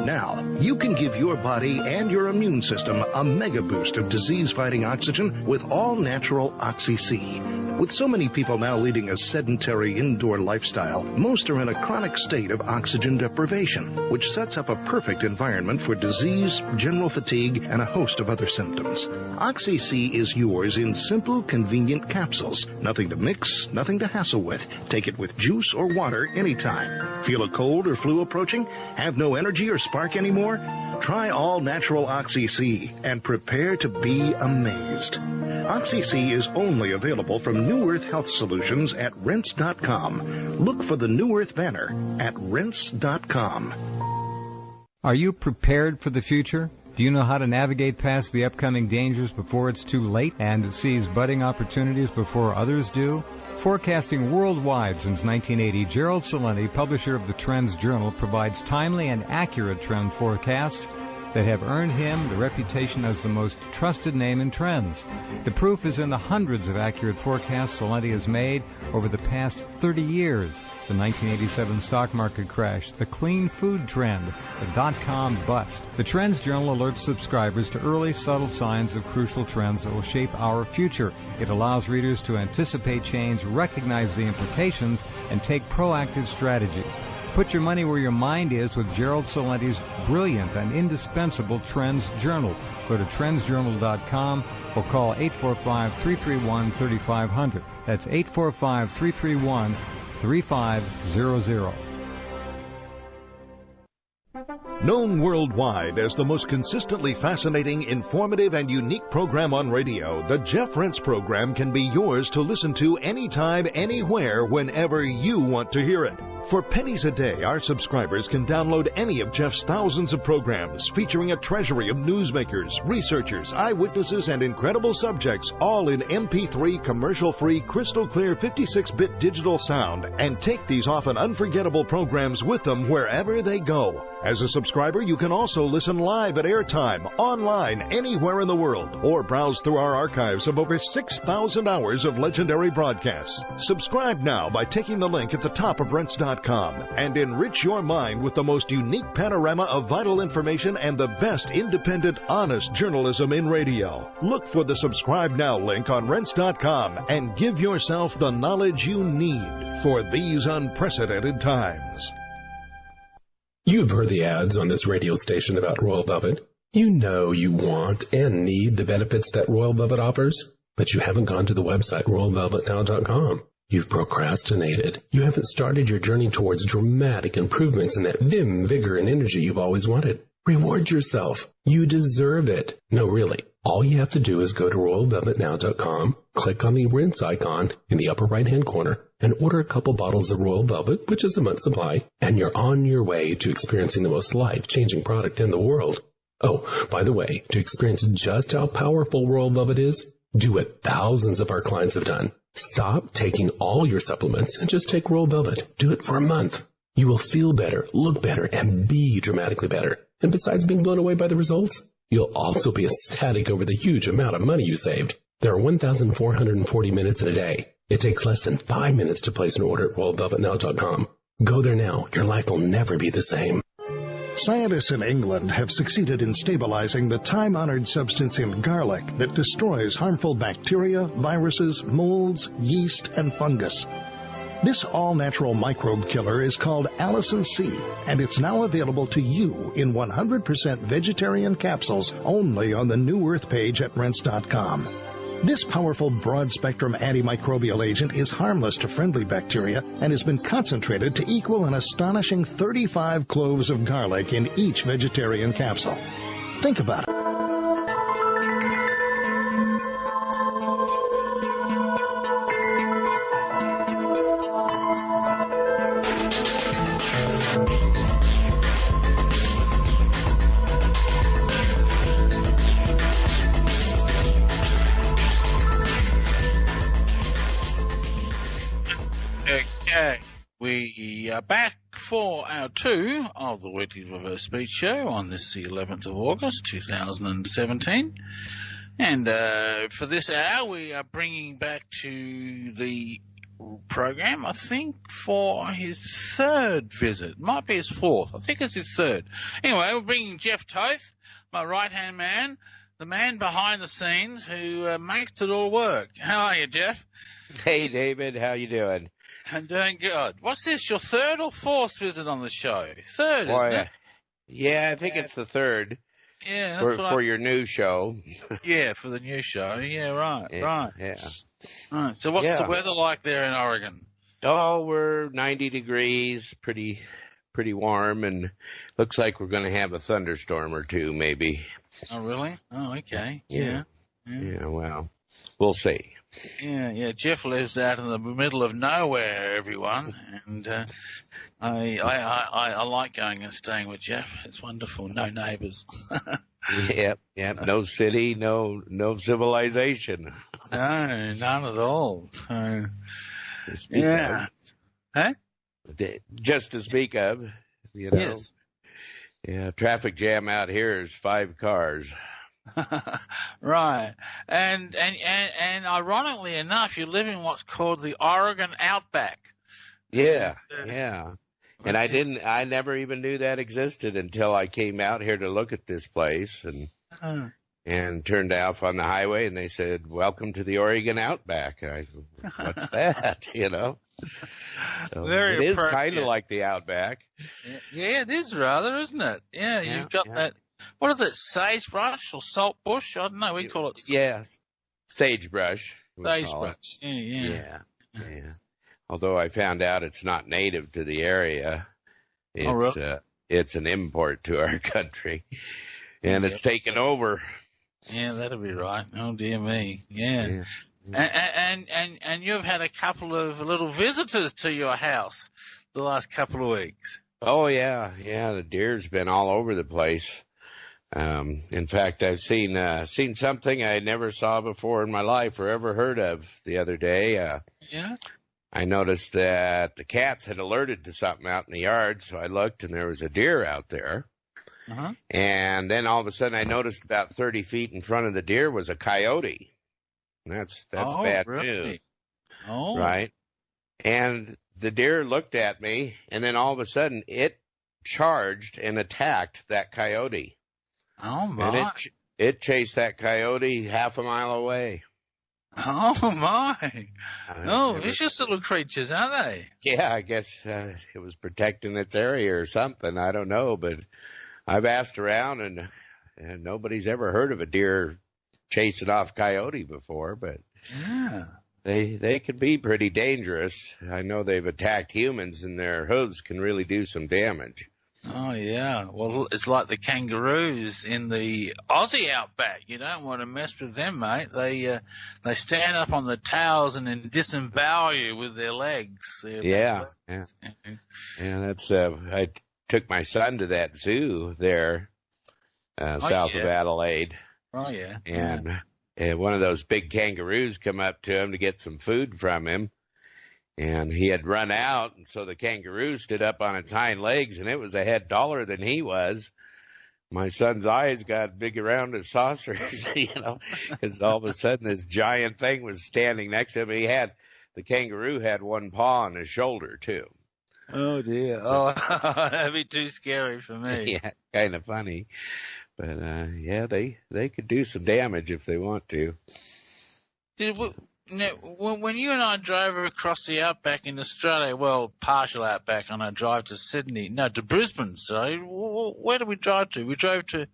Now, you can give your body and your immune system a mega boost of disease-fighting oxygen with all-natural Oxy-C. With so many people now leading a sedentary indoor lifestyle, most are in a chronic state of oxygen deprivation, which sets up a perfect environment for disease, general fatigue, and a host of other symptoms. Oxy-C is yours in simple, convenient capsules. Nothing to mix, nothing to hassle with. Take it with juice or water anytime. Feel a cold or flu approaching? Have no energy or spark anymore? Try all-natural Oxy-C and prepare to be amazed. Oxy-C is only available from New Earth Health Solutions at Rense.com. Look for the New Earth banner at Rense.com. Are you prepared for the future? Do you know how to navigate past the upcoming dangers before it's too late and seize budding opportunities before others do? Forecasting worldwide since 1980, Gerald Celente, publisher of the Trends Journal, provides timely and accurate trend forecasts that have earned him the reputation as the most trusted name in trends. The proof is in the hundreds of accurate forecasts Celente has made over the past 30 years. The 1987 stock market crash, the clean food trend, the dot-com bust. The Trends Journal alerts subscribers to early, subtle signs of crucial trends that will shape our future. It allows readers to anticipate change, recognize the implications, and take proactive strategies. Put your money where your mind is with Gerald Celente's brilliant and indispensable Trends Journal. Go to trendsjournal.com or call 845-331-3500. That's 845-331-3500. Known worldwide as the most consistently fascinating, informative, and unique program on radio, the Jeff Rense program can be yours to listen to anytime, anywhere, whenever you want to hear it. For pennies a day, our subscribers can download any of Jeff's thousands of programs featuring a treasury of newsmakers, researchers, eyewitnesses, and incredible subjects, all in MP3 commercial-free, crystal-clear 56-bit digital sound, and take these often unforgettable programs with them wherever they go. As a subscriber, you can also listen live at airtime, online, anywhere in the world, or browse through our archives of over 6,000 hours of legendary broadcasts. Subscribe now by taking the link at the top of Rense.com and enrich your mind with the most unique panorama of vital information and the best independent, honest journalism in radio. Look for the Subscribe Now link on Rense.com and give yourself the knowledge you need for these unprecedented times. You've heard the ads on this radio station about Royal Velvet. You know you want and need the benefits that Royal Velvet offers, but you haven't gone to the website royalvelvetnow.com. You've procrastinated. You haven't started your journey towards dramatic improvements in that vim, vigor, and energy you've always wanted. Reward yourself. You deserve it. No, really. All you have to do is go to royalvelvetnow.com, click on the rinse icon in the upper right-hand corner, and order a couple bottles of Royal Velvet, which is a month's supply, and you're on your way to experiencing the most life-changing product in the world. Oh, by the way, to experience just how powerful Royal Velvet is, do what thousands of our clients have done. Stop taking all your supplements and just take Royal Velvet. Do it for a month. You will feel better, look better, and be dramatically better. And besides being blown away by the results, you'll also be ecstatic over the huge amount of money you saved. There are 1,440 minutes in a day. It takes less than 5 minutes to place an order at royalvelvetnow.com. Go there now. Your life will never be the same. Scientists in England have succeeded in stabilizing the time-honored substance in garlic that destroys harmful bacteria, viruses, molds, yeast, and fungus. This all-natural microbe killer is called Allicin C, and it's now available to you in 100% vegetarian capsules only on the New Earth page at Rense.com. This powerful broad-spectrum antimicrobial agent is harmless to friendly bacteria and has been concentrated to equal an astonishing 35 cloves of garlic in each vegetarian capsule. Think about it. We are back for hour 2 of the Oates Reverse Speech show on this, the 11th of August, 2017. And for this hour, we are bringing back to the program, I think, for his third visit. Might be his fourth. I think it's his third. Anyway, we're bringing Jeff Toth, my right-hand man, the man behind the scenes who makes it all work. How are you, Jeff? Hey, David. How you doing? I'm doing good. What's this, your third or fourth visit on the show? Third, isn't it? Yeah, I think it's the third. Yeah, for your new show. Yeah, for the new show. Yeah, right, Yeah, right. yeah. Right. So what's the weather like there in Oregon? Oh, we're 90 degrees, pretty warm, and looks like we're going to have a thunderstorm or two, maybe. Oh, really? Oh, okay. Yeah. Yeah, well, we'll see. Yeah. Jeff lives out in the middle of nowhere, everyone, and I like going and staying with Jeff. It's wonderful. No neighbours. Yep. No city, no civilization. No, none at all. So, yeah. Huh? Just to speak of, you know. Yes. Yeah, traffic jam out here is 5 cars. Right. And ironically enough, you live in what's called the Oregon Outback. Yeah, yeah. And I never even knew that existed until I came out here to look at this place and turned off on the highway, and they said, "Welcome to the Oregon Outback." What's that? So Very it is kind of like the Outback. Yeah, it is rather, isn't it? Yeah, you've got that. What is it? Sagebrush or saltbush? I don't know. We call it. Yeah, sagebrush. Sagebrush. Yeah. Although I found out it's not native to the area. It's, really? It's an import to our country, and it's taken over. Yeah, that'll be right. Oh dear me. Yeah. And you've had a couple of little visitors to your house the last couple of weeks. Oh yeah. The deer's been all over the place. In fact, I've seen something I never saw before in my life or ever heard of the other day. Yeah. I noticed that the cats had alerted to something out in the yard, so I looked and there was a deer out there. And then all of a sudden I noticed about 30 feet in front of the deer was a coyote. That's bad news. Oh. Right? And the deer looked at me, and then all of a sudden it charged and attacked that coyote. Oh, my. And it chased that coyote half a mile away. Oh, my. Vicious little creatures, aren't they? Yeah, I guess it was protecting its area or something. I don't know, but I've asked around, and nobody's ever heard of a deer chasing off coyote before, but they can be pretty dangerous. I know they've attacked humans, and their hooves can really do some damage. Oh, yeah. Well, it's like the kangaroos in the Aussie outback. You don't want to mess with them, mate. They stand up on the towels and then disembowel you with their legs. Yeah. That's I took my son to that zoo there south of Adelaide. Oh, yeah. And one of those big kangaroos come up to him to get some food from him. And he had run out, and so the kangaroo stood up on its hind legs, and it was a head taller than he was. My son's eyes got big around as saucers, because all of a sudden this giant thing was standing next to him. The kangaroo had one paw on his shoulder, too. Oh, dear. Oh, that'd be too scary for me. Yeah, kind of funny. But, they could do some damage if they want to. Now, when you and I drove across the outback in Australia, well, partial outback, on our drive to Brisbane. So where did we drive to? We drove to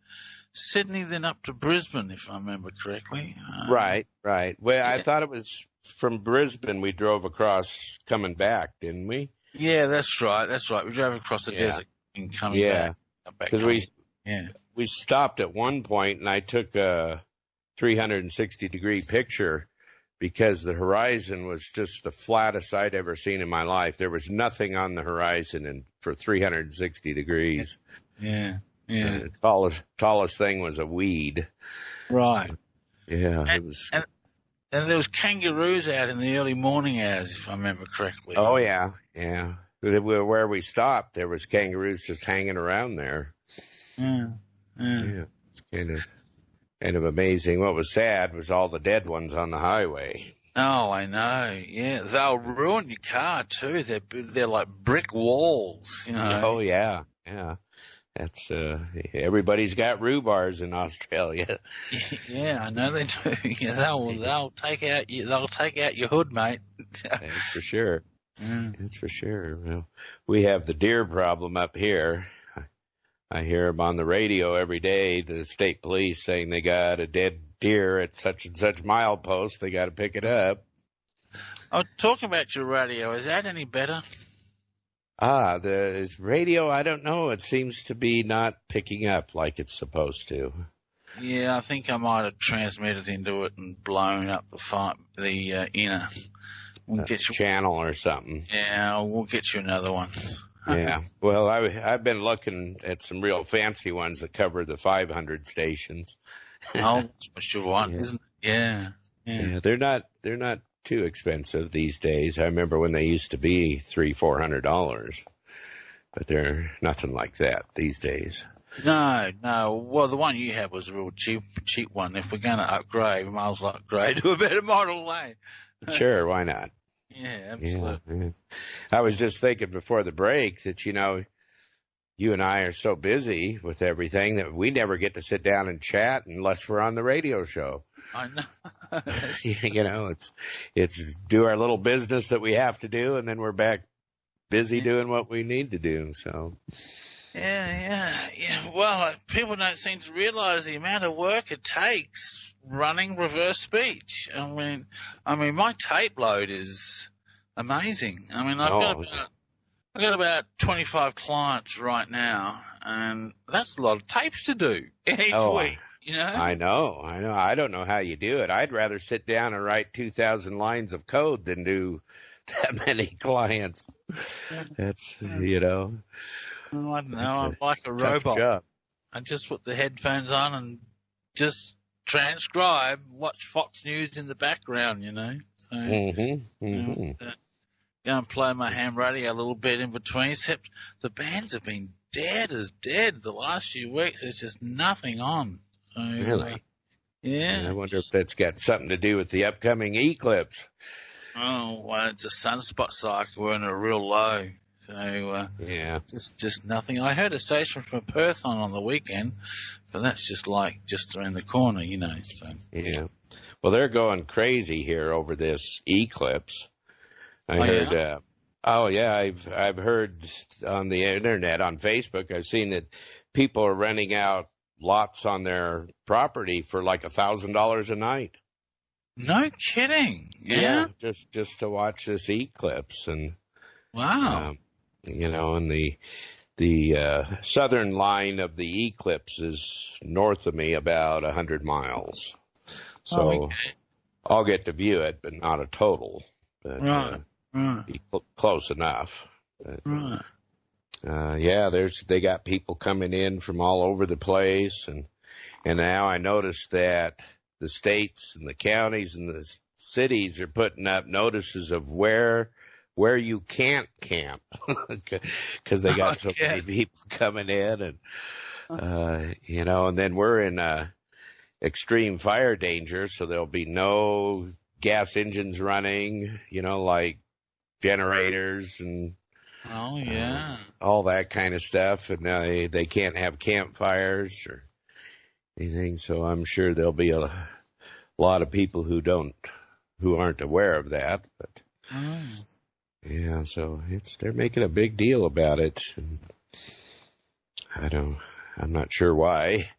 Sydney, then up to Brisbane, if I remember correctly. Right. Well, I thought it was from Brisbane we drove across coming back, didn't we? Yeah, that's right. We drove across the desert and coming back. Because we stopped at one point, and I took a 360-degree picture, because the horizon was just the flattest I'd ever seen in my life. There was nothing on the horizon for 360 degrees. Yeah. The tallest thing was a weed. Right. Yeah. And there was kangaroos out in the early morning hours, if I remember correctly. Oh, yeah. Where we stopped, there was kangaroos just hanging around there. Yeah. It's kind of amazing. What was sad was all the dead ones on the highway. Oh, I know. Yeah, they'll ruin your car too. They're like brick walls. Oh yeah. That's everybody's got rhubars in Australia. Yeah, I know they do. Yeah, they'll take out your hood, mate. That's for sure. That's for sure. Well, we have the deer problem up here. I hear them on the radio every day, the state police saying they got a dead deer at such and such milepost. They got to pick it up. Oh, talking about your radio, is that any better? The radio, I don't know. It seems to be not picking up like it's supposed to. Yeah, I think I might have transmitted into it and blown up the inner. We'll get you channel or something. Yeah, we'll get you another one. Yeah. Well, I've been looking at some real fancy ones that cover the 500 stations. Oh, that's what you want, isn't it? Yeah. They're not too expensive these days. I remember when they used to be $300-400, but they're nothing like that these days. No. Well, the one you had was a real cheap one. If we're going to upgrade, we might as well upgrade to a better model, eh? Sure, why not? Yeah, absolutely. Yeah. I was just thinking before the break that, you and I are so busy with everything that we never get to sit down and chat unless we're on the radio show. I know. It's do our little business that we have to do, and then we're back busy doing what we need to do. So. Yeah. Well, people don't seem to realize the amount of work it takes running reverse speech. I mean, my tape load is amazing. I mean, I've got about 25 clients right now, and that's a lot of tapes to do each week. I know. I don't know how you do it. I'd rather sit down and write 2,000 lines of code than do that many clients. That's, Well, I don't know. I'm like a robot. Job. I just put the headphones on and just transcribe, watch Fox News in the background, So, go and play my ham radio a little bit in between. Except the bands have been dead as dead the last few weeks. There's just nothing on. So, really? Yeah. I wonder if that's got something to do with the upcoming eclipse. Oh, well, it's a sunspot cycle. We're in a real low. So, just nothing. I heard a station from Perth on the weekend, but that's just around the corner, So. Yeah. Well, they're going crazy here over this eclipse. I heard, I've heard on the internet, on Facebook, I've seen that people are renting out lots on their property for like $1,000 a night. No kidding. Yeah. Just to watch this eclipse. And wow. And the southern line of the eclipse is north of me about 100 miles. So I'll get to view it, but not a total. But, be close enough. But, they got people coming in from all over the place, and now I noticed that the states and the counties and the cities are putting up notices of where you can't camp because they got so many people coming in, and and then we're in extreme fire danger, so there'll be no gas engines running, like generators and all that kind of stuff, and they can't have campfires or anything. So I'm sure there'll be a lot of people who aren't aware of that, but. Yeah, so they're making a big deal about it, and I'm not sure why.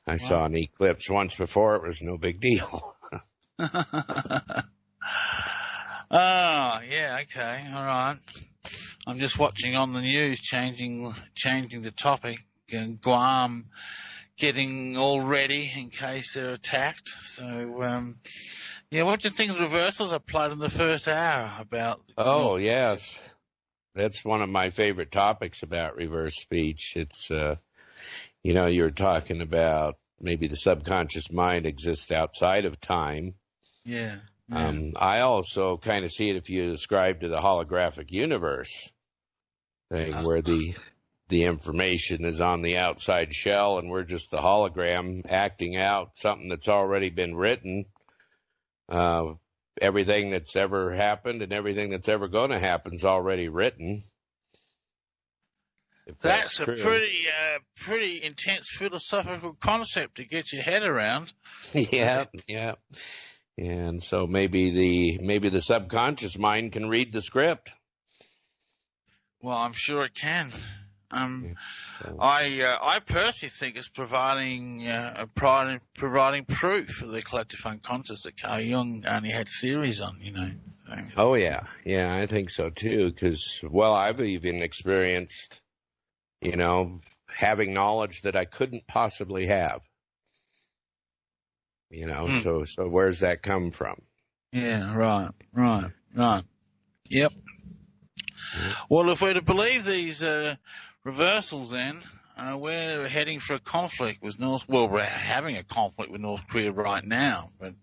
I saw an eclipse once before; it was no big deal. Oh, yeah, okay, all right. I'm just watching on the news, changing the topic, and Guam getting all ready in case they're attacked. So, what do you think of the reversals I played in the first hour about? Oh, yes. That's one of my favorite topics about reverse speech. It's, you're talking about maybe the subconscious mind exists outside of time. Yeah. I also kind of see it if you ascribe to the holographic universe thing, where the information is on the outside shell and we're just the hologram acting out something that's already been written. Everything that's ever happened and everything that's ever going to happen is already written. That's a pretty intense philosophical concept to get your head around. Yeah. And so maybe the subconscious mind can read the script. Well, I'm sure it can. I personally think it's providing proof of the collective unconscious that Carl Jung only had theories on, So. Oh yeah, I think so too. Because I've even experienced, having knowledge that I couldn't possibly have. So where's that come from? Yeah, right. Yep. Well, if we're to believe these reversals, then we're heading for a conflict with we're having a conflict with North Korea right now. But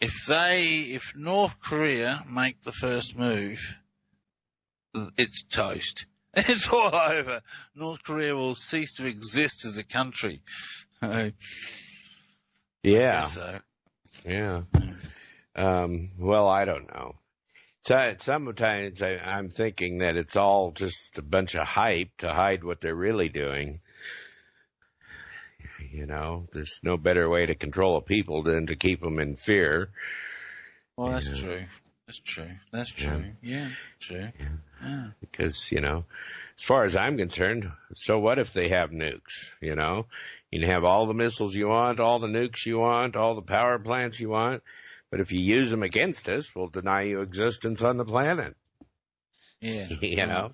if North Korea make the first move, it's toast. It's all over. North Korea will cease to exist as a country. Yeah. So. Yeah. Well, I don't know. Sometimes I'm thinking that it's all just a bunch of hype to hide what they're really doing. You know, there's no better way to control a people than to keep them in fear. Well, that's true. That's true. That's true. Yeah, true. Yeah. Because, you know, as far as I'm concerned, so what if they have nukes, you know? You can have all the missiles you want, all the nukes you want, all the power plants you want, but if you use them against us, we'll deny you existence on the planet. Yeah. You know?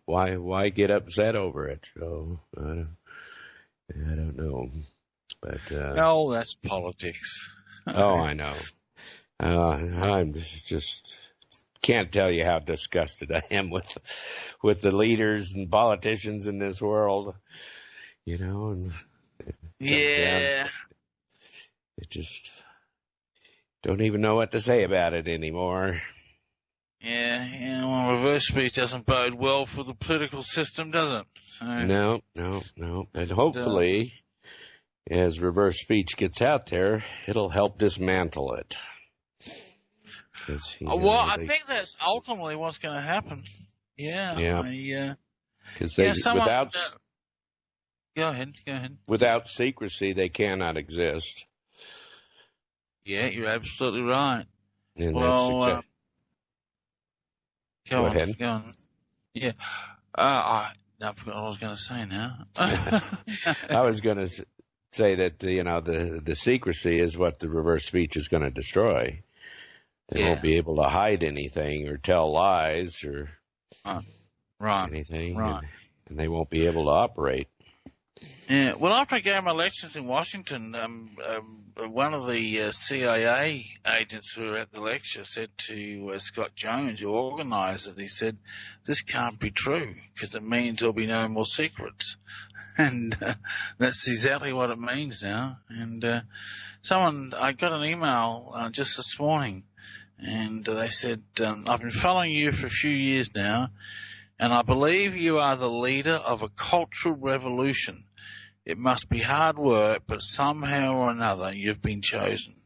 Why get upset over it? So, I don't know. But no, that's politics. Oh, I know. I'm just can't tell you how disgusted I am with the leaders and politicians in this world. You know, and yeah, it just don't even know what to say about it anymore. Yeah. Well, reverse speech doesn't bode well for the political system, does it? No. And hopefully, as reverse speech gets out there, it'll help dismantle it. I think that's ultimately what's going to happen. Yeah. Because go ahead. Without secrecy, they cannot exist. Yeah, you're absolutely right. And well, go ahead. Go on. Yeah. I forgot what I was going to say now. I was going to say that the secrecy is what the reverse speech is going to destroy. They won't be able to hide anything or tell lies or anything, and they won't be able to operate. Yeah. Well, after I gave my lectures in Washington, one of the CIA agents who were at the lecture said to Scott Jones, who organised it, he said, "This can't be true because it means there'll be no more secrets." And that's exactly what it means now. And I got an email just this morning, and they said, "I've been following you for a few years now, and I believe you are the leader of a cultural revolution. It must be hard work, but somehow or another you've been chosen."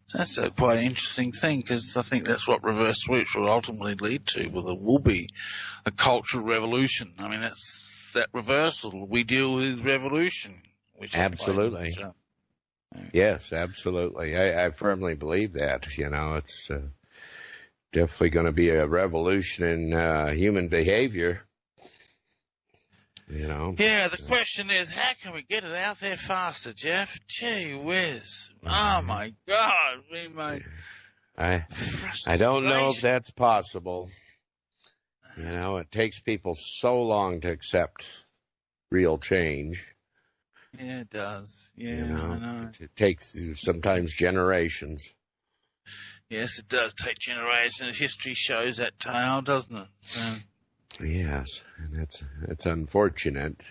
So that's quite an interesting thing, because I think that's what reverse speech will ultimately lead to. Well, there will be a cultural revolution. I mean, that's that reversal. We deal with revolution. Absolutely. Yes, absolutely. I firmly believe that. It's definitely going to be a revolution in human behavior. Yeah, the question is, how can we get it out there faster, Jeff? Gee whiz. Oh, my God. I don't know if that's possible. It takes people so long to accept real change. Yeah, it does. Yeah, I know. It takes sometimes generations. Yes, it does take generations. History shows that tale, doesn't it? So. Yes, and it's unfortunate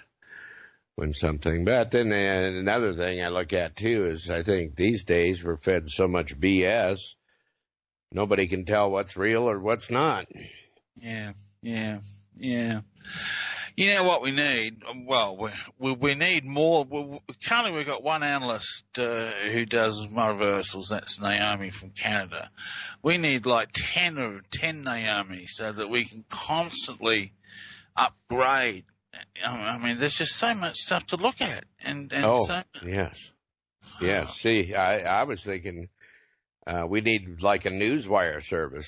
when something. But then another thing I look at too is I think these days we're fed so much BS. Nobody can tell what's real or what's not. Yeah. You know what we need? Well, we need more. Currently, we've got one analyst who does reversals. That's Naomi from Canada. We need like 10 Naomi so that we can constantly upgrade. I mean, there's just so much stuff to look at. Yes. See, I was thinking we need like a newswire service.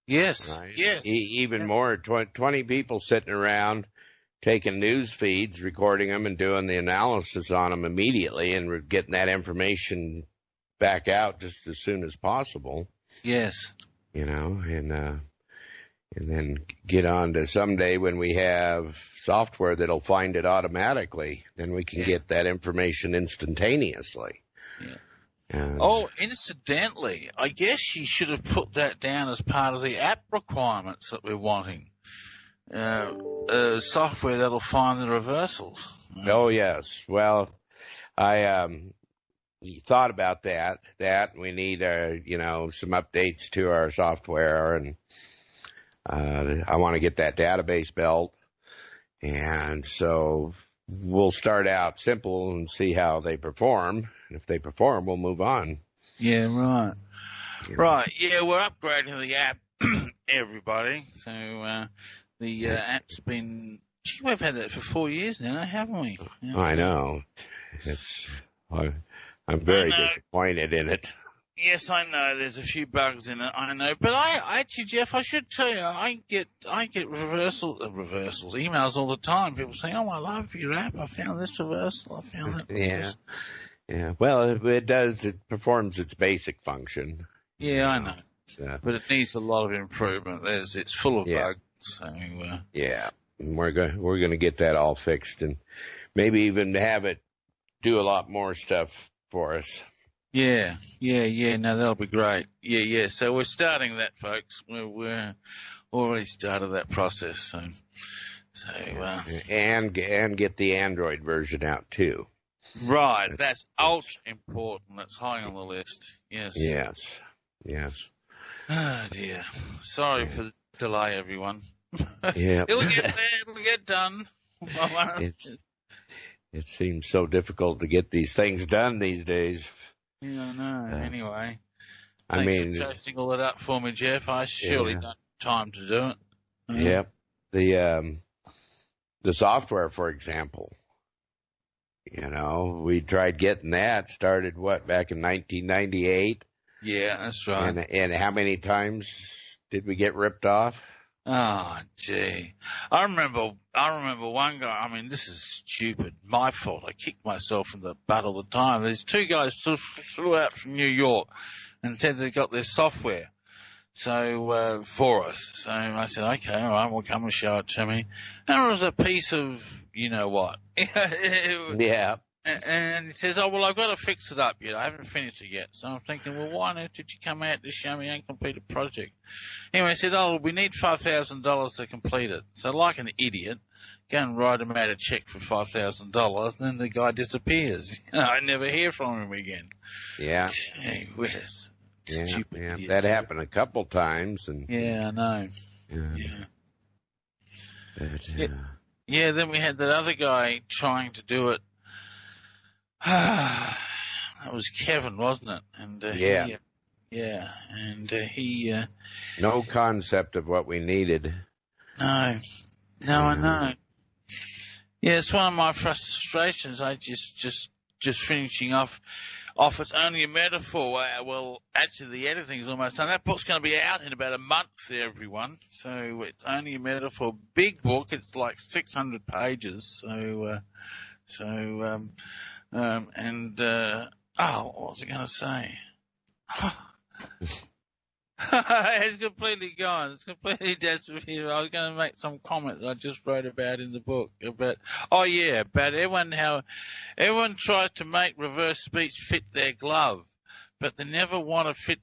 Yes. Right? Yes. Even more, 20 people sitting around taking news feeds, recording them, and doing the analysis on them immediately, and getting that information back out just as soon as possible. Yes. And then get on to someday when we have software that'll find it automatically, then we can get that information instantaneously. Yeah. Incidentally, I guess you should have put that down as part of the app requirements that we're wanting. Software that'll find the reversals. Oh, yes. Well, I thought about that. We need, some updates to our software, and I want to get that database built. And so we'll start out simple and see how they perform. And if they perform, we'll move on. Yeah, right. Right, yeah, we're upgrading the app, everybody. So the app's been... Gee, we've had that for 4 years now, haven't we? Yeah. I know. I'm very disappointed in it. Yes, I know. There's a few bugs in it. I know, but I actually, Jeff, I should tell you, I get reversals, emails all the time. People saying, "Oh, I love your app. I found this reversal. I found that." Yeah, yeah. Well, it does. It performs its basic function. Yeah, I know, but it needs a lot of improvement. It's full of bugs. So yeah, and we're going to get that all fixed, and maybe even have it do a lot more stuff for us. Yeah. No, that'll be great. Yeah. So we're starting that, folks. We're already started that process. So and get the Android version out too. Right. That's ultra important. That's high on the list. Yes. Yes. Oh dear. Sorry for the delay, everyone. Yeah. It'll get there. It'll get done. It seems so difficult to get these things done these days. Yeah, I know. Anyway, I thanks for chasing all that up for me, Jeff. I surely don't have time to do it. Yep. The software, for example, we tried getting that started, back in 1998? Yeah, that's right. And how many times did we get ripped off? Oh, gee. I remember one guy, I mean, this is stupid. My fault. I kicked myself in the butt all the time. There's two guys flew out from New York and said they got their software. So, for us. So I said, okay, all right, well, come and show it to me. And it was a piece of, you know what. Yeah. And he says, oh, well, I've got to fix it up yet. I haven't finished it yet. So I'm thinking, well, why not did you come out to show me an uncompleted project? Anyway, he said, oh, we need $5,000 to complete it. So like an idiot, go and write him out a check for $5,000, and then the guy disappears. I never hear from him again. Yeah. Gee whiz. Stupid idiot. That happened a couple times. Yeah, I know. Yeah. But, yeah, then we had that other guy trying to do it. That was Kevin, wasn't it? And and he no concept of what we needed. No, I know. Yeah, it's one of my frustrations. I just finishing off. It's only a metaphor. Well, actually, the editing's almost done. That book's going to be out in about a month, everyone. So it's only a metaphor. Big book. It's like 600 pages. What was I going to say? It's completely gone. It's completely disappeared. I was going to make some comment that I just wrote about in the book about how everyone tries to make reverse speech fit their glove, but they never want to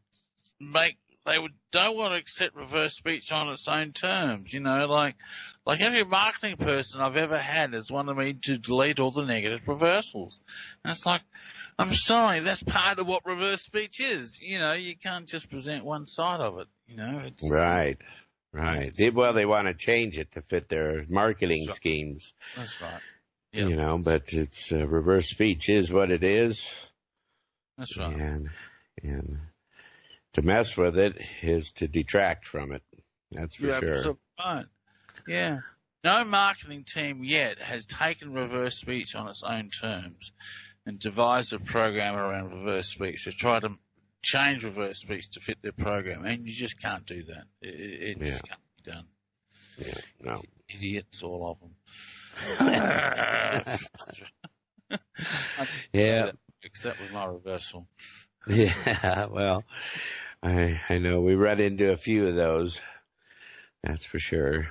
don't want to accept reverse speech on its own terms. Like every marketing person I've ever had has wanted me to delete all the negative reversals. And it's like, I'm sorry, that's part of what reverse speech is. You can't just present one side of it. Right. Well, they want to change it to fit their marketing schemes. That's right. Yep. But it's reverse speech is what it is. That's right. And to mess with it is to detract from it. That's for sure. Absolutely right. Yeah. No marketing team yet has taken reverse speech on its own terms and devised a program around reverse speech to try to change reverse speech to fit their program. And you just can't do that. It just can't be done. Yeah, no. Idiots, all of them. Yeah. Except with my reversal. Yeah, well, I know we run into a few of those. That's for sure.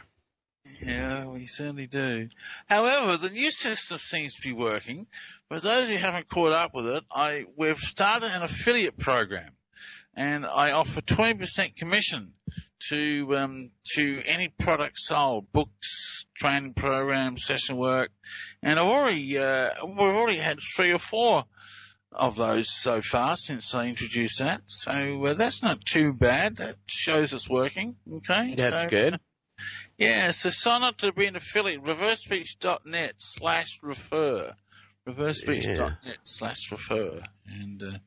Yeah, we certainly do. However, the new system seems to be working. For those who haven't caught up with it, we've started an affiliate program, and I offer 20% commission to any product sold, books, training programs, session work, and we've already had 3 or 4 of those so far since I introduced that. So that's not too bad. That shows it's working. Okay, that's good. Yeah, so sign up to be an affiliate, reversespeech.net/refer. Reversespeech.net/refer. And you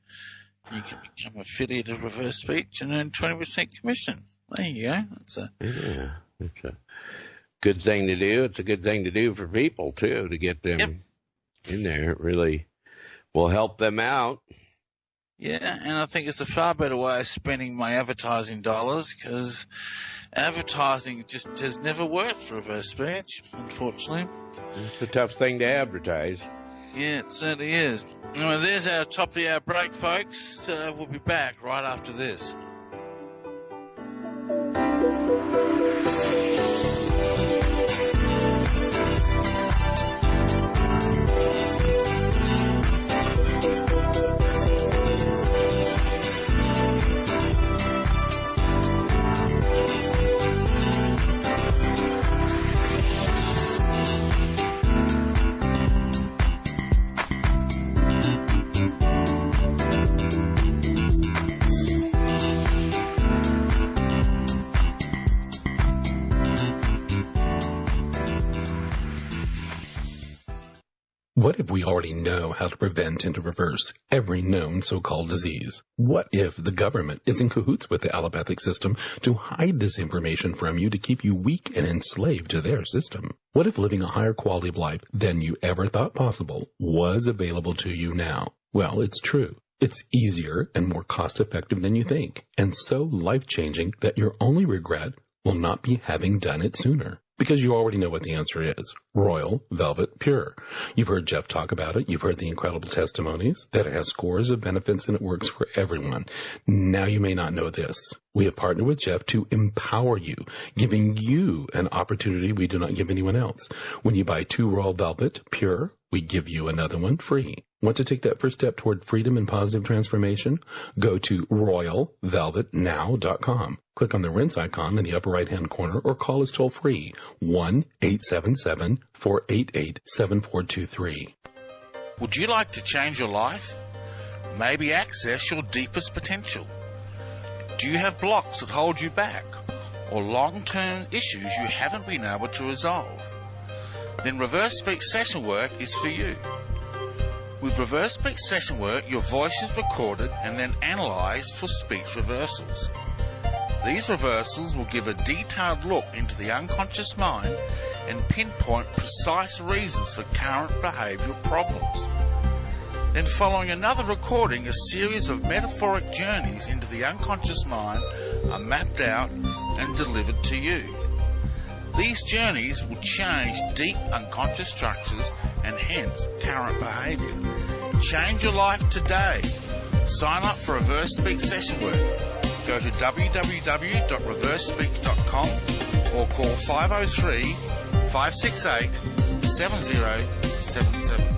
can become an affiliate of Reverse Speech and earn 20% commission. There you go. It's a good thing to do. It's a good thing to do for people, too, to get them in there. It really will help them out. Yeah, and I think it's a far better way of spending my advertising dollars, because advertising just has never worked for Reverse Speech, unfortunately. It's a tough thing to advertise. Yeah, it certainly is. Anyway, there's our top of the hour break, folks. We'll be back right after this. What if we already know how to prevent and to reverse every known so-called disease? What if the government is in cahoots with the allopathic system to hide this information from you to keep you weak and enslaved to their system? What if living a higher quality of life than you ever thought possible was available to you now? Well, it's true. It's easier and more cost-effective than you think, and so life-changing that your only regret will not be having done it sooner. Because you already know what the answer is. Royal Velvet Pure. You've heard Jeff talk about it. You've heard the incredible testimonies that it has scores of benefits and it works for everyone. Now you may not know this. We have partnered with Jeff to empower you, giving you an opportunity we do not give anyone else. When you buy 2 Royal Velvet Pure, we give you another one free. Want to take that first step toward freedom and positive transformation? Go to royalvelvetnow.com. Click on the rinse icon in the upper right-hand corner or call us toll-free, 1-877-488-7423. Would you like to change your life? Maybe access your deepest potential? Do you have blocks that hold you back, or long-term issues you haven't been able to resolve? Then Reverse Speech Session Work is for you. With Reverse Speech Session Work, your voice is recorded and then analysed for speech reversals. These reversals will give a detailed look into the unconscious mind and pinpoint precise reasons for current behavioural problems. Then following another recording, a series of metaphoric journeys into the unconscious mind are mapped out and delivered to you. These journeys will change deep unconscious structures and hence current behaviour. Change your life today. Sign up for Reverse Speech Session Work. Go to www.reversespeech.com or call 503-568-7077.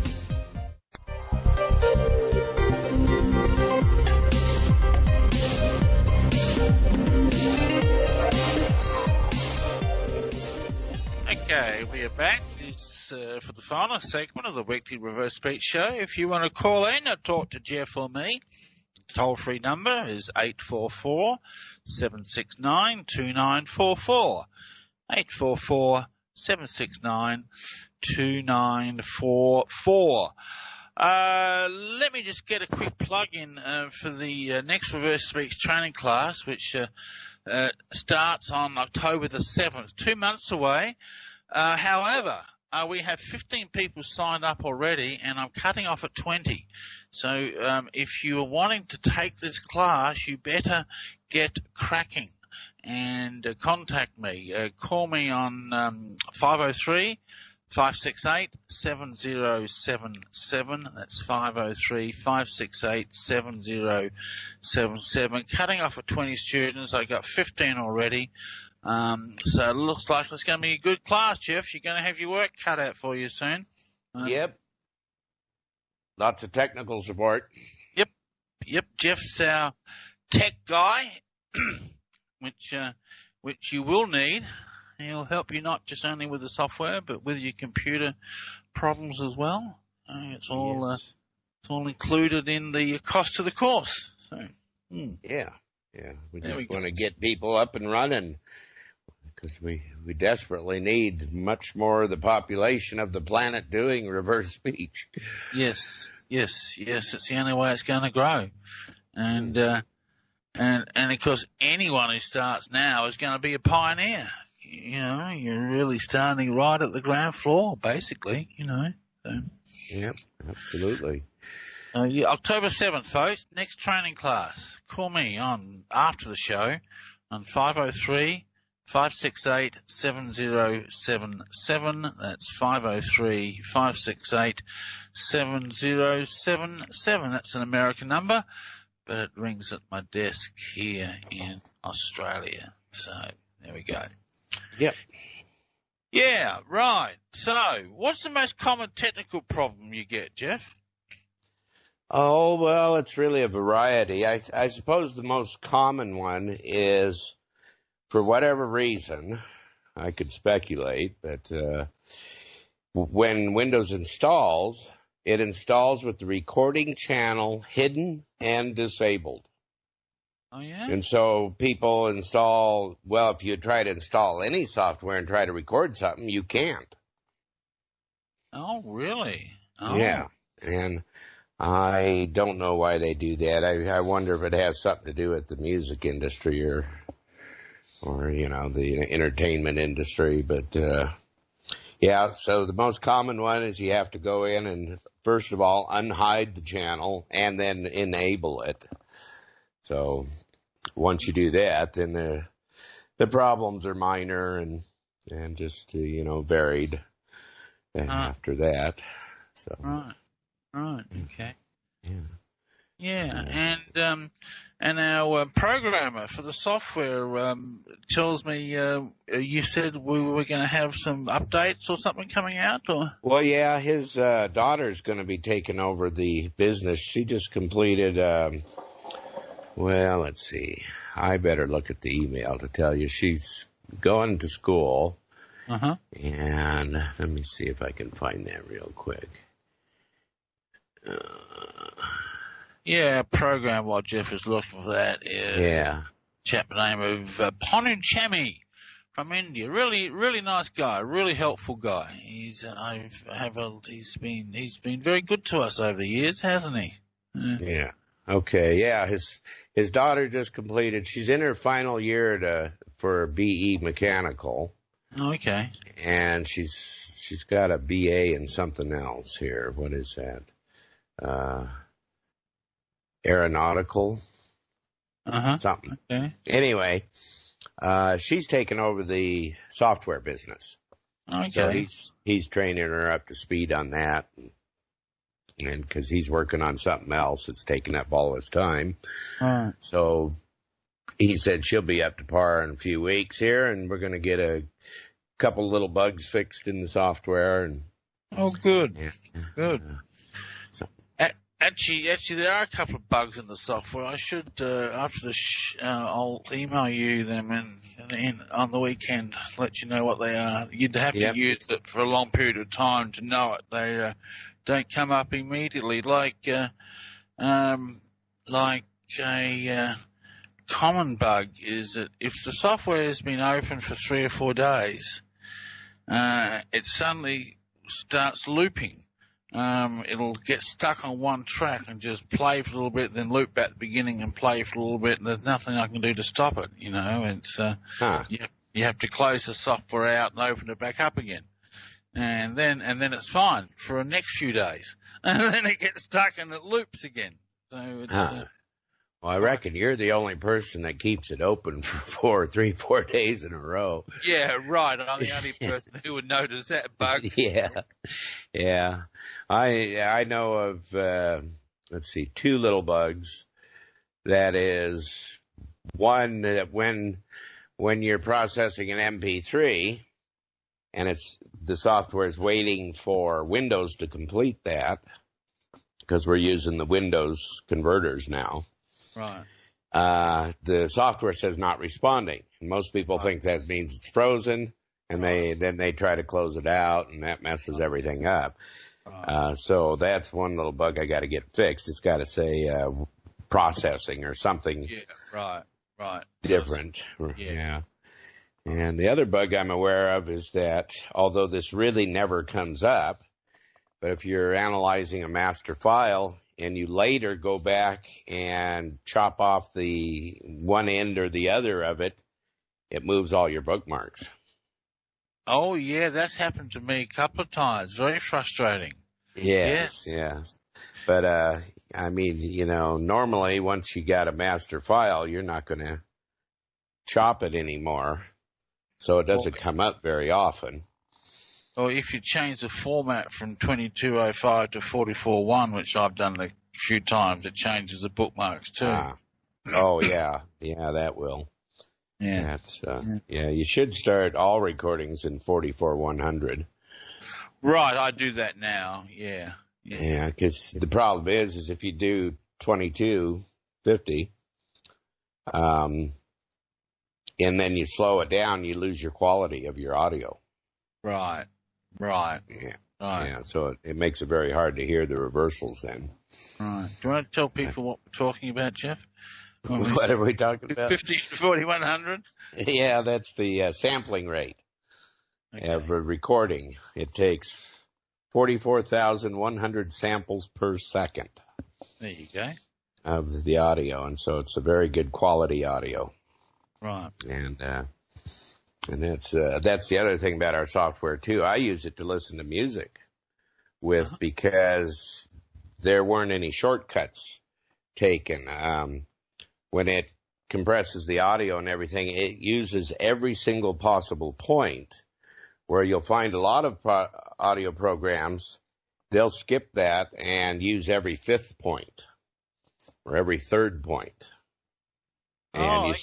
Okay, we are back. It's for the final segment of the weekly Reverse Speech Show. If you want to call in or talk to Jeff or me, the toll-free number is 844-769-2944. 844-769-2944. Let me just get a quick plug-in for the next Reverse Speech training class, which starts on October the 7th, 2 months away. However, we have 15 people signed up already, and I'm cutting off at 20. So if you are wanting to take this class, you better get cracking and contact me. Call me on 503-568-7077. That's 503-568-7077. Cutting off at 20 students. I got 15 already. So it looks like it's going to be a good class, Jeff. You're going to have your work cut out for you soon. Yep. Lots of technical support. Yep. Jeff's our tech guy, which you will need. He'll help you not just only with the software, but with your computer problems as well. It's all included in the cost of the course. So, Yeah. We just want to get people up and running. because we desperately need much more of the population of the planet doing reverse speech. Yes. It's the only way it's going to grow. And of course, anyone who starts now is going to be a pioneer. You're really starting right at the ground floor, basically, So. Yep, absolutely. October 7th, folks, next training class. Call me on after the show on 503-568-7077. That's 503-568-7077. That's an American number, but it rings at my desk here in Australia. So there we go. Yep. Yeah, right. So what's the most common technical problem you get, Jeff? Oh, well, it's really a variety. I suppose the most common one is, for whatever reason, I could speculate, but when Windows installs, it installs with the recording channel hidden and disabled. Oh, yeah? And so people install, well, if you try to install any software and try to record something, you can't. Oh, really? Oh. Yeah. And I don't know why they do that. I wonder if it has something to do with the music industry or the entertainment industry. But, yeah, so the most common one is you have to go in and, first of all, unhide the channel and then enable it. So once you do that, then the problems are minor and just, varied after that. So. Right. Okay. Yeah. And our programmer for the software tells me you said we were going to have some updates or something coming out, or? Well, yeah, his daughter's going to be taking over the business. She just completed. Well, let's see. I better look at the email to tell you. She's going to school. Uh-huh. And let me see if I can find that real quick. Yeah, program while Jeff is looking for that. Chap by the name of Ponuchemi from India. Really, really nice guy. Really helpful guy. He's been very good to us over the years, hasn't he? Yeah. Okay. Yeah. His daughter just completed. She's in her final year for BE Mechanical. Okay. And she's got a BA in something else here. What is that? Aeronautical. Something. Okay. Anyway, she's taken over the software business. Okay. So he's training her up to speed on that. And because he's working on something else that's taking up all his time. Right. So he said she'll be up to par in a few weeks here, and we're going to get a couple little bugs fixed in the software. And oh, good. Yeah. Good. Actually, there are a couple of bugs in the software. I should, after the I'll email you them and on the weekend, let you know what they are. You'd have to use it for a long period of time to know it. They don't come up immediately, like a common bug is that if the software has been open for 3 or 4 days, it suddenly starts looping. It'll get stuck on one track and just play for a little bit, then loop back to the beginning and play for a little bit, and there's nothing I can do to stop it, It's, you have to close the software out and open it back up again. And then it's fine for the next few days. And then it gets stuck and it loops again. So it's, well, I reckon you're the only person that keeps it open for 4 days in a row. Yeah, right. I'm the only person who would notice that bug. Yeah. I know of, 2 little bugs. That is one that when you're processing an MP3 and the software is waiting for Windows to complete that, because we're using the Windows converters now. Right. The software says not responding. Most people think that means it's frozen, and then they try to close it out, and that messes everything up. So that's one little bug I got to get fixed. It's got to say processing or something. Yeah. Right. Different. Yeah. And the other bug I'm aware of is that, although this really never comes up, but if you're analyzing a master file and you later go back and chop off the one end or the other of it, it moves all your bookmarks. Oh, yeah, that's happened to me a couple of times. Very frustrating. Yes. But, I mean, you know, normally once you got a master file, you're not going to chop it anymore. So it doesn't come up very often. Or if you change the format from 2205 to 44.1, which I've done a few times, it changes the bookmarks too. Oh, yeah. Yeah, that will. Yeah. That's, you should start all recordings in 44.100. Right, I do that now, yeah. Yeah, because the problem is if you do 2250, and then you slow it down, you lose your quality of your audio. Right. Yeah. Yeah, so it makes it very hard to hear the reversals then. Right. Do you want to tell people what we're talking about, Jeff? What are we talking about? 4100? Yeah, that's the sampling rate of a recording. It takes 44,100 samples per second. There you go. Of the audio, and so it's a very good quality audio. Right. And that's the other thing about our software too. I use it to listen to music with because there weren't any shortcuts taken. When it compresses the audio and everything, it uses every single possible point. Where you'll find a lot of audio programs, they'll skip that and use every fifth point or every third point, and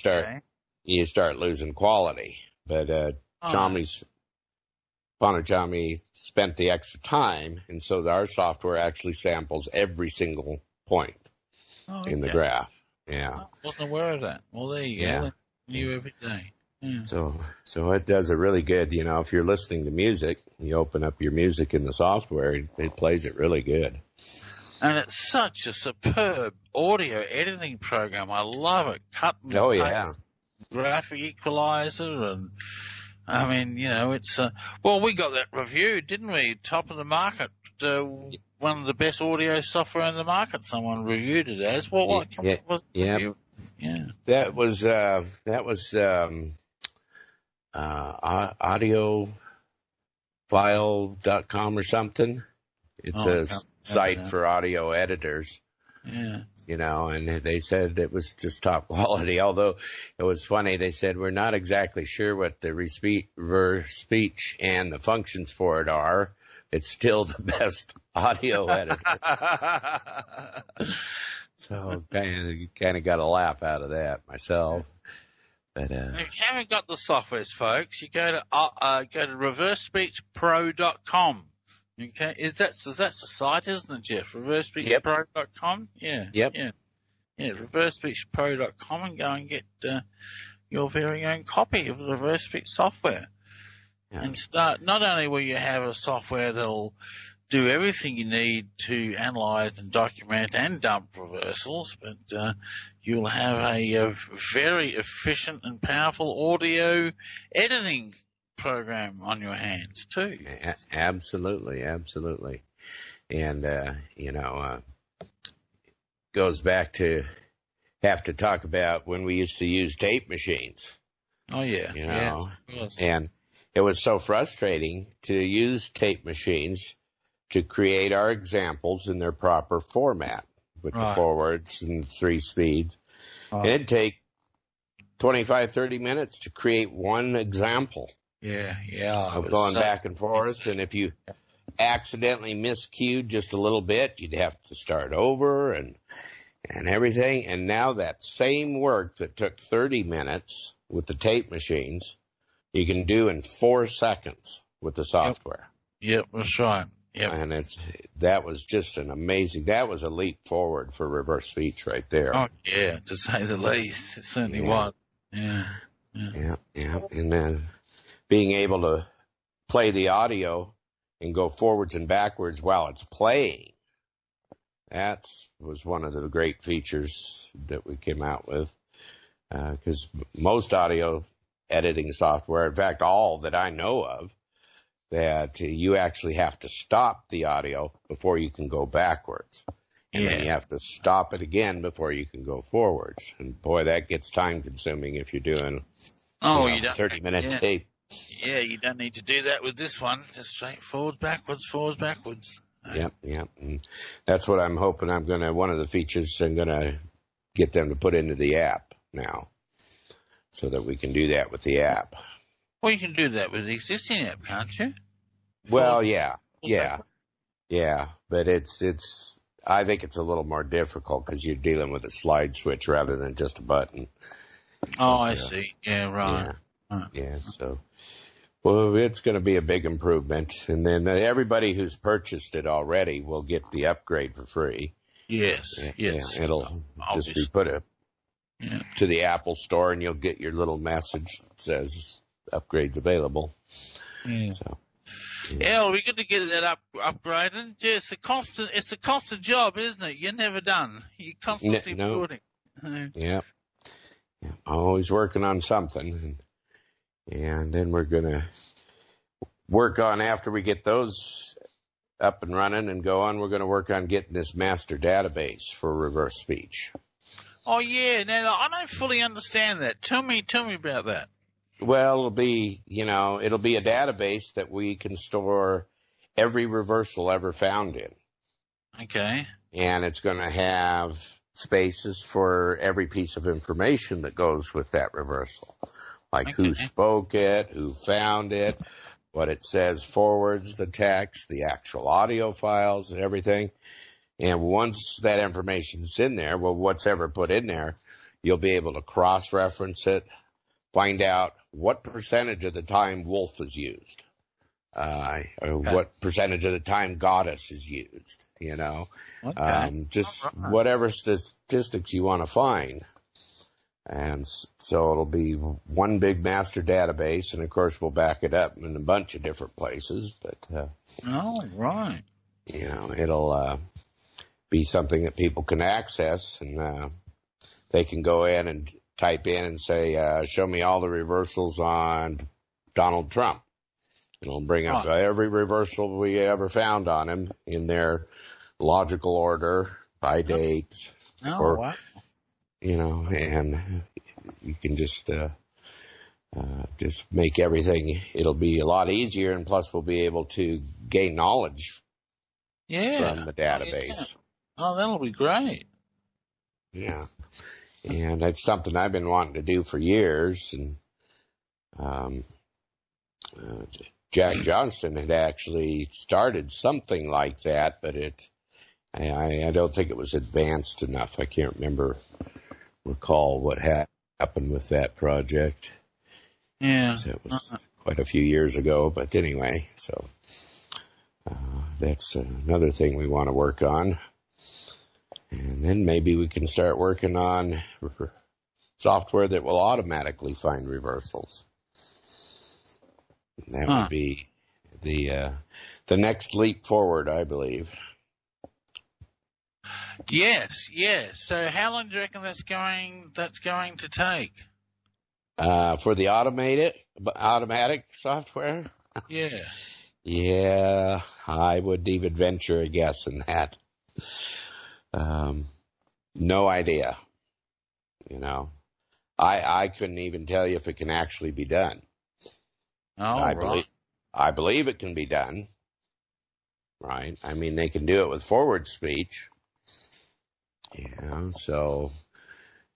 you start losing quality. But Chami spent the extra time, and so our software actually samples every single point in the graph. Yeah, I wasn't aware of that. Well, there you go. New every day. Yeah. So it does a really good, you know, if you're listening to music, you open up your music in the software, it plays it really good. And it's such a superb audio editing program. I love it. Cut and paste, graphic equalizer, and I mean, you know, it's well, we got that reviewed, didn't we? Top of the market, one of the best audio software in the market. Someone reviewed it as what? Yeah. That was audiofile.com or something. It's a site for audio editors. Yeah. You know, and they said it was just top quality, although it was funny. They said, we're not exactly sure what the reverse speech and the functions for it are. It's still the best audio editor. So kind of got a laugh out of that myself. But if you haven't got the softwares, folks, you go to reversespeechpro.com. Okay, that's a site, isn't it, Jeff? Reversespeechpro.com. Yeah. Yep. Yeah. Reversespeechpro.com, and go and get your very own copy of the reverse speech software. Yeah. And start. Not only will you have a software that'll do everything you need to analyze and document and dump reversals, but you'll have a very efficient and powerful audio editing program on your hands too. Absolutely. And goes back to have to talk about when we used to use tape machines. Oh yeah. You know, and it was so frustrating to use tape machines to create our examples in their proper format with the forwards and 3 speeds. It'd take 25, 30 minutes to create one example. Yeah. Of going back and forth. And if you accidentally miscued just a little bit, you'd have to start over and everything. And now that same work that took 30 minutes with the tape machines, you can do in 4 seconds with the software. Yep, that's right. Yep. And that was just that was a leap forward for reverse speech right there. Oh yeah, to say the least. It certainly was. Yeah. And then being able to play the audio and go forwards and backwards while it's playing. That was one of the great features that we came out with. Because most audio editing software, in fact, all that I know of, that you actually have to stop the audio before you can go backwards. And then you have to stop it again before you can go forwards. And boy, that gets time consuming if you're doing a 30-minute tape. Yeah, you don't need to do that with this one. Just straight forwards, backwards. Yep. And that's what I'm hoping one of the features I'm going to get them to put into the app now, so that we can do that with the app. Well, you can do that with the existing app, can't you? Well, yeah. But I think it's a little more difficult because you're dealing with a slide switch rather than just a button. Oh, I see. Yeah, right. Yeah, so, well, it's going to be a big improvement. And then everybody who's purchased it already will get the upgrade for free. Yes. It'll just be put to the Apple Store, and you'll get your little message that says upgrades available. Yeah. So, yeah, well, we got to get that upgraded. Yeah, it's a constant job, isn't it? You're never done. You're constantly building. Yeah. Always working on something. And then we're going to work on, after we get those up and running and go on, we're going to work on getting this master database for reverse speech. Oh, yeah. Now, I don't fully understand that. Tell me about that. Well, it'll be a database that we can store every reversal ever found in. Okay. And it's going to have spaces for every piece of information that goes with that reversal. Like who spoke it, who found it, what it says forwards, the text, the actual audio files and everything. And once that information's in there, well, what's ever put in there, you'll be able to cross-reference it, find out what percentage of the time wolf is used, or what percentage of the time goddess is used, just whatever statistics you want to find. And so it'll be one big master database, and of course we'll back it up in a bunch of different places, but right. It'll be something that people can access, and they can go in and type in and say, show me all the reversals on Donald Trump. And it'll bring up every reversal we ever found on him in their logical order, by date. And you can just make everything, it'll be a lot easier, and plus we'll be able to gain knowledge from the database. Oh, that'll be great. Yeah. And that's something I've been wanting to do for years. And Jack Johnston had actually started something like that, but I don't think it was advanced enough. I can't recall what happened with that project. Yeah. So it was quite a few years ago, but anyway, so that's another thing we want to work on. And then maybe we can start working on software that will automatically find reversals. And that would be the next leap forward, I believe. Yes. So how long do you reckon that's going to take? For the automatic software? Yeah. Yeah, I wouldn't even venture a guess in that. No idea. I couldn't even tell you if it can actually be done. I believe it can be done. Right? I mean, they can do it with forward speech. So,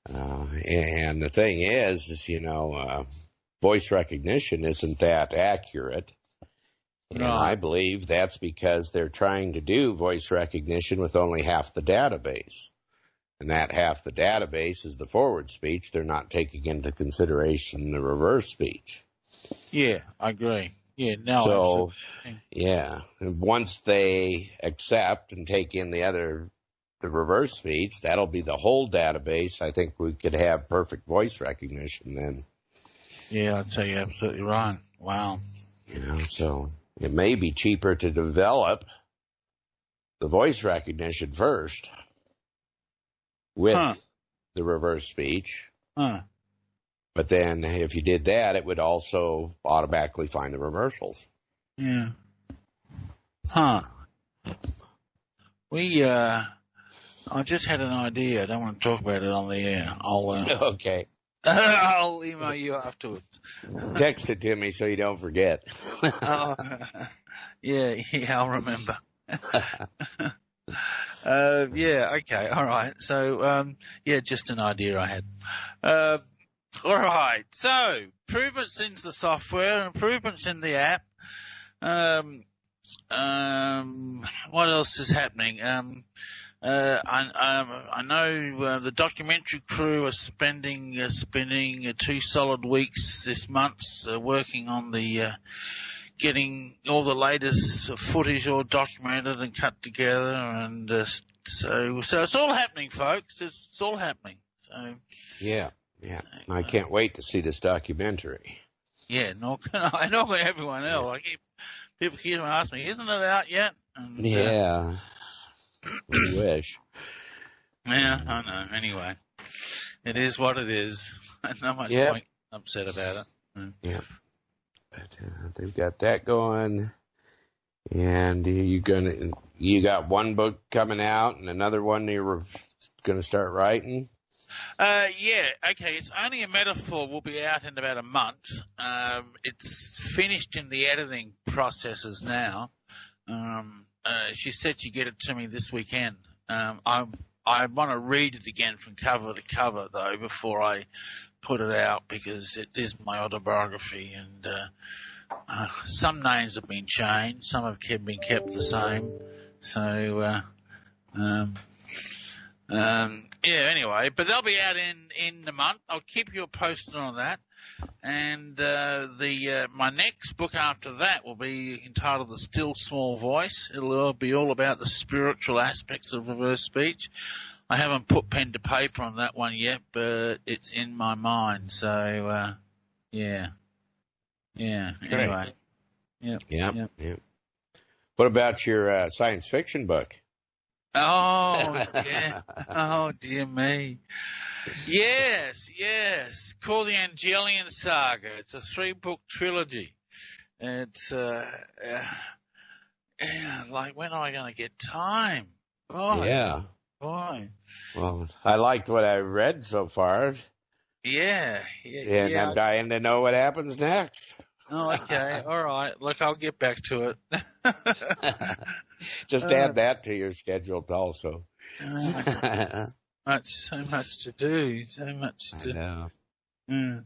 and the thing is, voice recognition isn't that accurate. And I believe that's because they're trying to do voice recognition with only half the database. And that half the database is the forward speech. They're not taking into consideration the reverse speech. Yeah, I agree. Yeah, no. So, and once they accept and take in the reverse speech, that'll be the whole database. I think we could have perfect voice recognition then. Yeah, I'd say you're absolutely right. Wow. So it may be cheaper to develop the voice recognition first with the reverse speech. But then if you did that, it would also automatically find the reversals. Yeah. Huh. I just had an idea. I don't want to talk about it on the air. Okay. I'll email you afterwards. Text it to me so you don't forget. Yeah, I'll remember. Yeah, okay, all right. So, just an idea I had. All right, so improvements in the software, improvements in the app. What else is happening? I know the documentary crew are spending 2 solid weeks this month working on the getting all the latest footage all documented and cut together, and so it's all happening, folks. It's all happening. So yeah. I can't wait to see this documentary. Yeah, nor can I. Nor can everyone else. People keep asking me, "Isn't it out yet?" And, yeah. I wish. Yeah, I know. Anyway, it is what it is. Not much point upset about it. Yeah. But they've got that going, and you got one book coming out and another one you're gonna start writing. Yeah, okay, it's only a metaphor. Will be out in about a month. It's finished in the editing processes now. She said she'd get it to me this weekend. I want to read it again from cover to cover, though, before I put it out, because it is my autobiography, and some names have been changed, some have been kept the same. So, anyway, but they'll be out in the month. I'll keep you posted on that. And my next book after that will be entitled The Still Small Voice. It'll be all about the spiritual aspects of reverse speech. I haven't put pen to paper on that one yet, but it's in my mind. So, yeah. Anyway. Yeah. What about your science fiction book? Oh, yeah. Oh, dear me. Yes. Called the Angelian Saga. It's a 3-book trilogy. It's, like, when am I going to get time? Oh, yeah. Boy. Well, I liked what I read so far. Yeah. And I'm dying to know what happens next. Oh, okay. All right. Look, I'll get back to it. Just add that to your schedule also. So much to do. So much to. I know.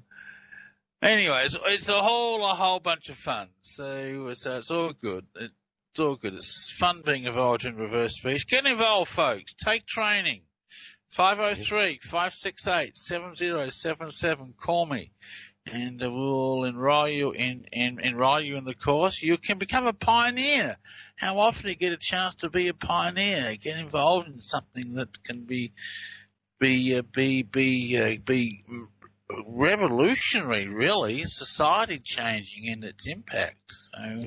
Anyways, it's a whole bunch of fun. So it's all good. It's all good. It's fun being involved in reverse speech. Get involved, folks. Take training. 503-568-7077. Call me, and we'll enroll you in the course. You can become a pioneer. How often do you get a chance to be a pioneer? Get involved in something that can be revolutionary, really, society changing in its impact. So,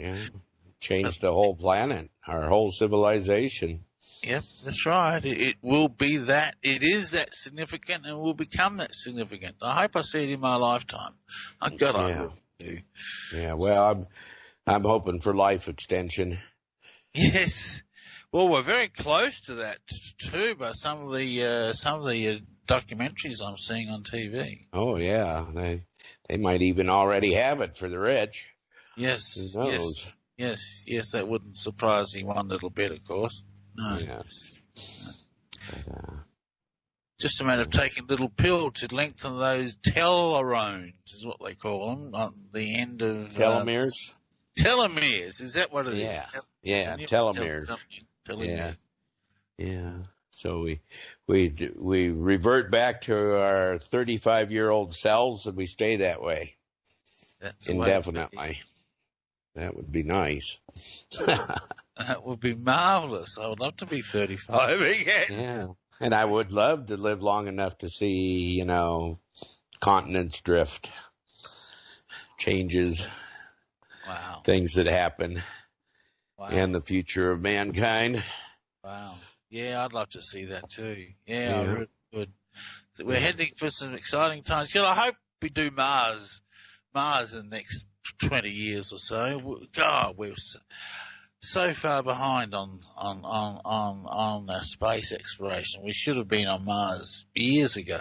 change the whole planet, our whole civilization. Yep, that's right. It will be that. It is that significant, and will become that significant. I hope I see it in my lifetime. I do. Yeah. Well, I'm hoping for life extension. Yes. Well, we're very close to that too, by some of the documentaries I'm seeing on TV. Oh yeah, they might even already have it for the rich. Yes. Who knows? Yes. That wouldn't surprise me one little bit, of course. No. Yeah. Just a matter of taking a little pill to lengthen those telomeres, is what they call them, on the end of telomeres. Telomeres, is that what it is? Yeah, telomeres. Telomeres. Yeah. So we revert back to our 35-year-old selves, and we stay that way. That's indefinitely. That would be nice. That would be marvelous. I would love to be 35 again. Yeah. And I would love to live long enough to see, continents drift, changes, things that happen, and the future of mankind. Wow. Yeah, I'd love to see that too. Yeah. I really would. We're heading for some exciting times. I hope we do Mars in the next 20 years or so, God, we're so far behind on our space exploration. We should have been on Mars years ago.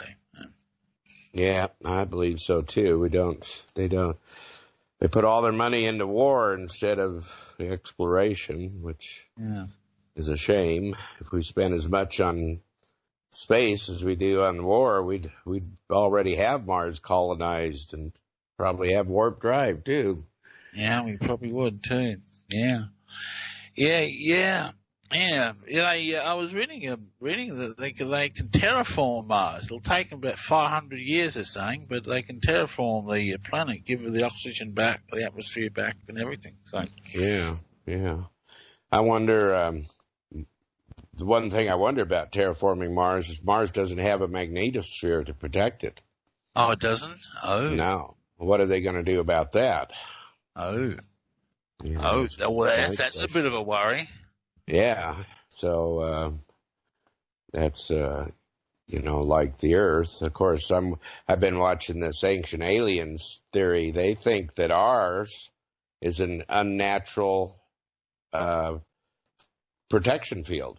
Yeah, I believe so too. They put all their money into war instead of the exploration, which is a shame. If we spend as much on space as we do on war, we'd already have Mars colonized and probably have warp drive too. Yeah, we probably would too. Yeah. I was reading that they can terraform Mars. It'll take them about 500 years, they're saying, but they can terraform the planet, give it the oxygen back, the atmosphere back, and everything. So yeah. I wonder. The one thing I wonder about terraforming Mars is Mars doesn't have a magnetosphere to protect it. Oh, it doesn't? Oh. No. What are they going to do about that? Oh. Yeah, well, that's a bit of a worry. Yeah. So that's, like the Earth. Of course, I've been watching this ancient aliens theory. They think that ours is an unnatural protection field.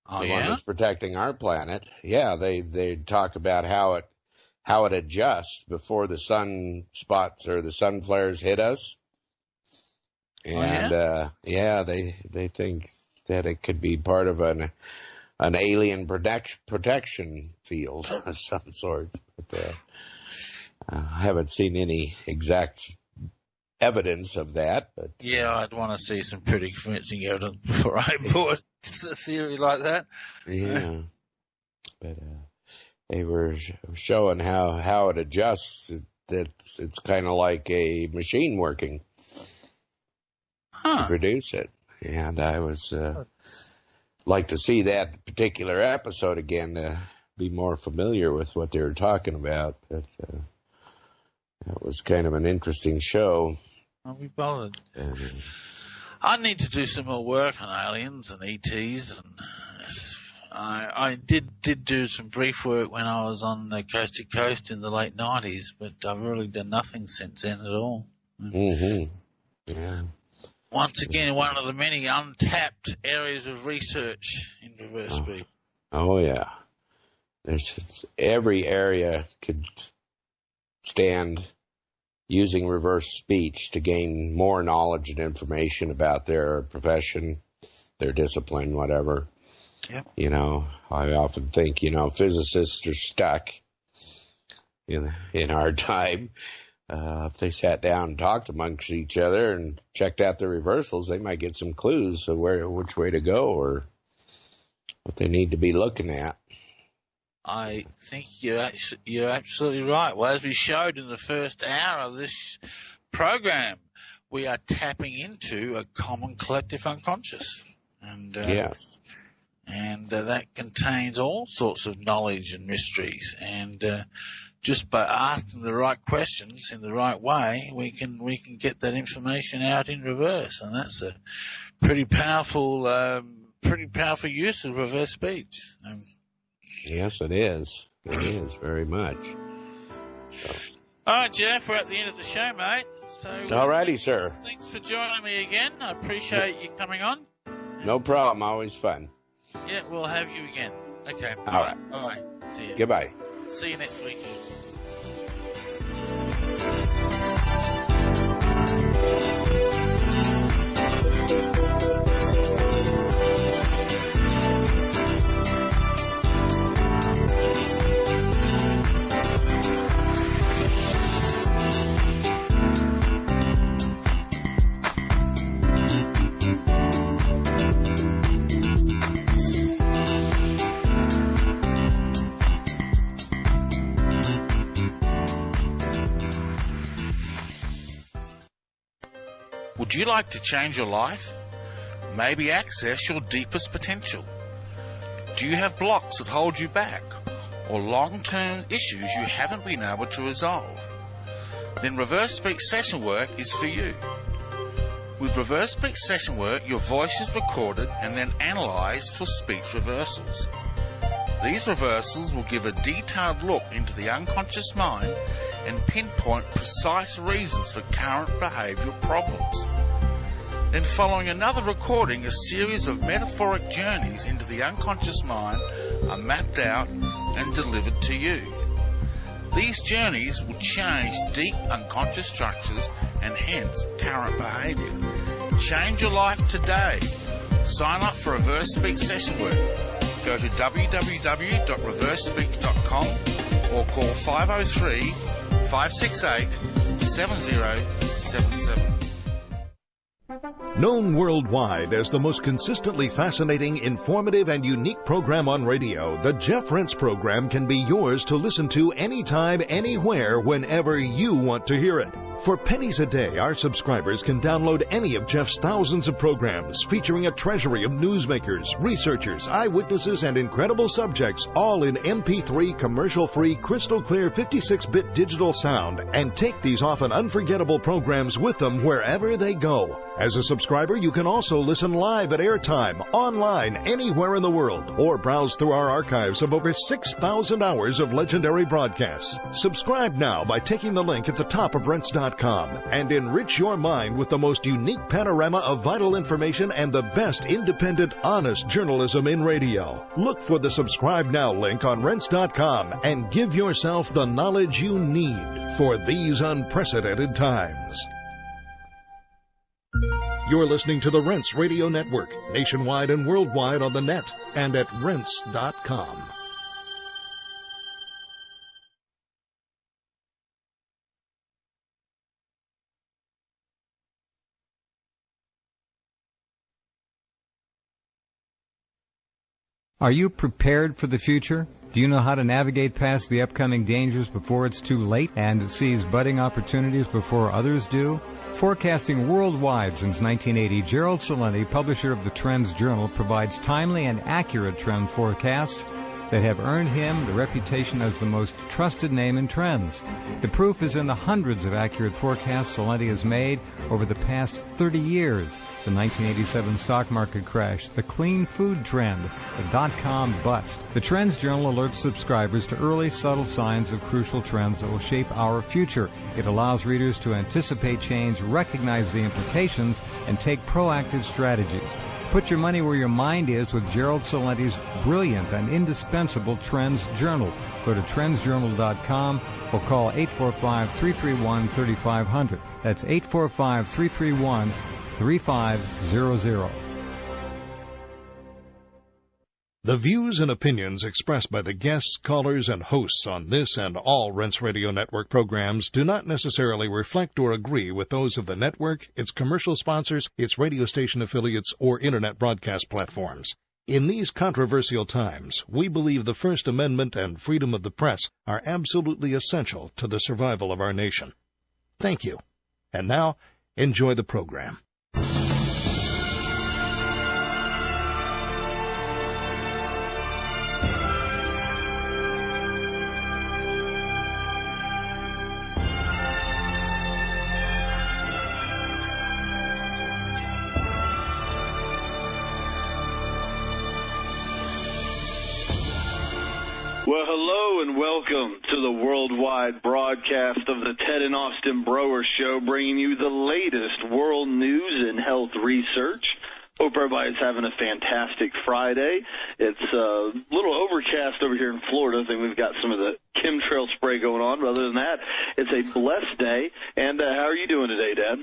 Oh, the one that's protecting our planet. Yeah, they talk about how it adjusts before the sun spots or the sun flares hit us. And they think that it could be part of an alien protection field of some sort. But, I haven't seen any exact evidence of that, but yeah, I'd want to see some pretty convincing evidence before I bought a theory like that. Yeah, but they were showing how it adjusts. It's kind of like a machine working to produce it, and I was like to see that particular episode again to be more familiar with what they were talking about. But that was kind of an interesting show. I'll be bothered. I need to do some more work on aliens and ETs, and I did do some brief work when I was on Coast to Coast in the late 90s, but I've really done nothing since then at all. Mm-hmm. Yeah. Once again, one of the many untapped areas of research in reverse speech. Oh yeah. Every area could stand using reverse speech to gain more knowledge and information about their profession, their discipline, whatever. Yep. I often think, physicists are stuck in our time. If they sat down and talked amongst each other and checked out the reversals, they might get some clues of which way to go or what they need to be looking at. I think you're absolutely right. Well, as we showed in the first hour of this program, we are tapping into a common collective unconscious, and that contains all sorts of knowledge and mysteries. And just by asking the right questions in the right way, we can get that information out in reverse, and that's a pretty powerful use of reverse speech. Yes, it is. It is very much. So. All right, Jeff, we're at the end of the show, mate. So, all righty, sir. Thanks for joining me again. I appreciate you coming on. No problem. Always fun. Yeah, we'll have you again. Okay. All right. All right. See you. Goodbye. See you next week. Would you like to change your life? Maybe access your deepest potential? Do you have blocks that hold you back, or long-term issues you haven't been able to resolve? Then Reverse Speech Session Work is for you. With Reverse Speech Session Work, your voice is recorded and then analysed for speech reversals. These reversals will give a detailed look into the unconscious mind and pinpoint precise reasons for current behavioural problems. Then following another recording, a series of metaphoric journeys into the unconscious mind are mapped out and delivered to you. These journeys will change deep unconscious structures and hence current behaviour. Change your life today. Sign up for Reverse Speech session work. Go to www.reversespeech.com or call 503-568-7077. Known worldwide as the most consistently fascinating, informative, and unique program on radio, the Jeff Rense program can be yours to listen to anytime, anywhere, whenever you want to hear it. For pennies a day, our subscribers can download any of Jeff's thousands of programs featuring a treasury of newsmakers, researchers, eyewitnesses, and incredible subjects, all in MP3 commercial-free, crystal-clear 56-bit digital sound, and take these often unforgettable programs with them wherever they go. As a subscriber, you can also listen live at airtime, online, anywhere in the world, or browse through our archives of over 6,000 hours of legendary broadcasts. Subscribe now by taking the link at the top of Rense.com and enrich your mind with the most unique panorama of vital information and the best independent, honest journalism in radio. Look for the Subscribe Now link on Rense.com and give yourself the knowledge you need for these unprecedented times. You're listening to the Rense Radio Network, nationwide and worldwide on the net and at Rense.com. Are you prepared for the future? Do you know how to navigate past the upcoming dangers before it's too late and seize budding opportunities before others do? Forecasting worldwide since 1980, Gerald Celente, publisher of the Trends Journal, provides timely and accurate trend forecasts that have earned him the reputation as the most trusted name in trends. The proof is in the hundreds of accurate forecasts Celente has made over the past 30 years. The 1987 stock market crash, the clean food trend, the dot-com bust. The Trends Journal alerts subscribers to early, subtle signs of crucial trends that will shape our future. It allows readers to anticipate change, recognize the implications, and take proactive strategies. Put your money where your mind is with Gerald Celente's brilliant and indispensable Trends Journal. Go to trendsjournal.com or call 845-331-3500. That's 845-331-3500. The views and opinions expressed by the guests, callers, and hosts on this and all Rense Radio Network programs do not necessarily reflect or agree with those of the network, its commercial sponsors, its radio station affiliates, or Internet broadcast platforms. In these controversial times, we believe the First Amendment and freedom of the press are absolutely essential to the survival of our nation. Thank you. And now, enjoy the program. Well, hello and welcome to the worldwide broadcast of the Ted and Austin Broer Show, bringing you the latest world news and health research. Hope everybody's having a fantastic Friday. It's a little overcast over here in Florida. I think we've got some of the chemtrail spray going on, but other than that, it's a blessed day. And how are you doing today, Dad?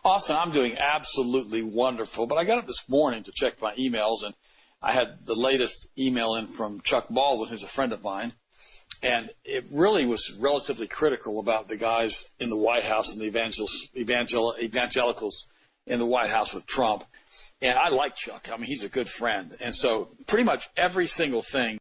Austin, I'm doing absolutely wonderful, but I got up this morning to check my emails, and I had the latest email in from Chuck Baldwin, who's a friend of mine, and it really was relatively critical about the guys in the White House and the evangelicals in the White House with Trump. And I like Chuck. I mean, he's a good friend. And so pretty much every single thing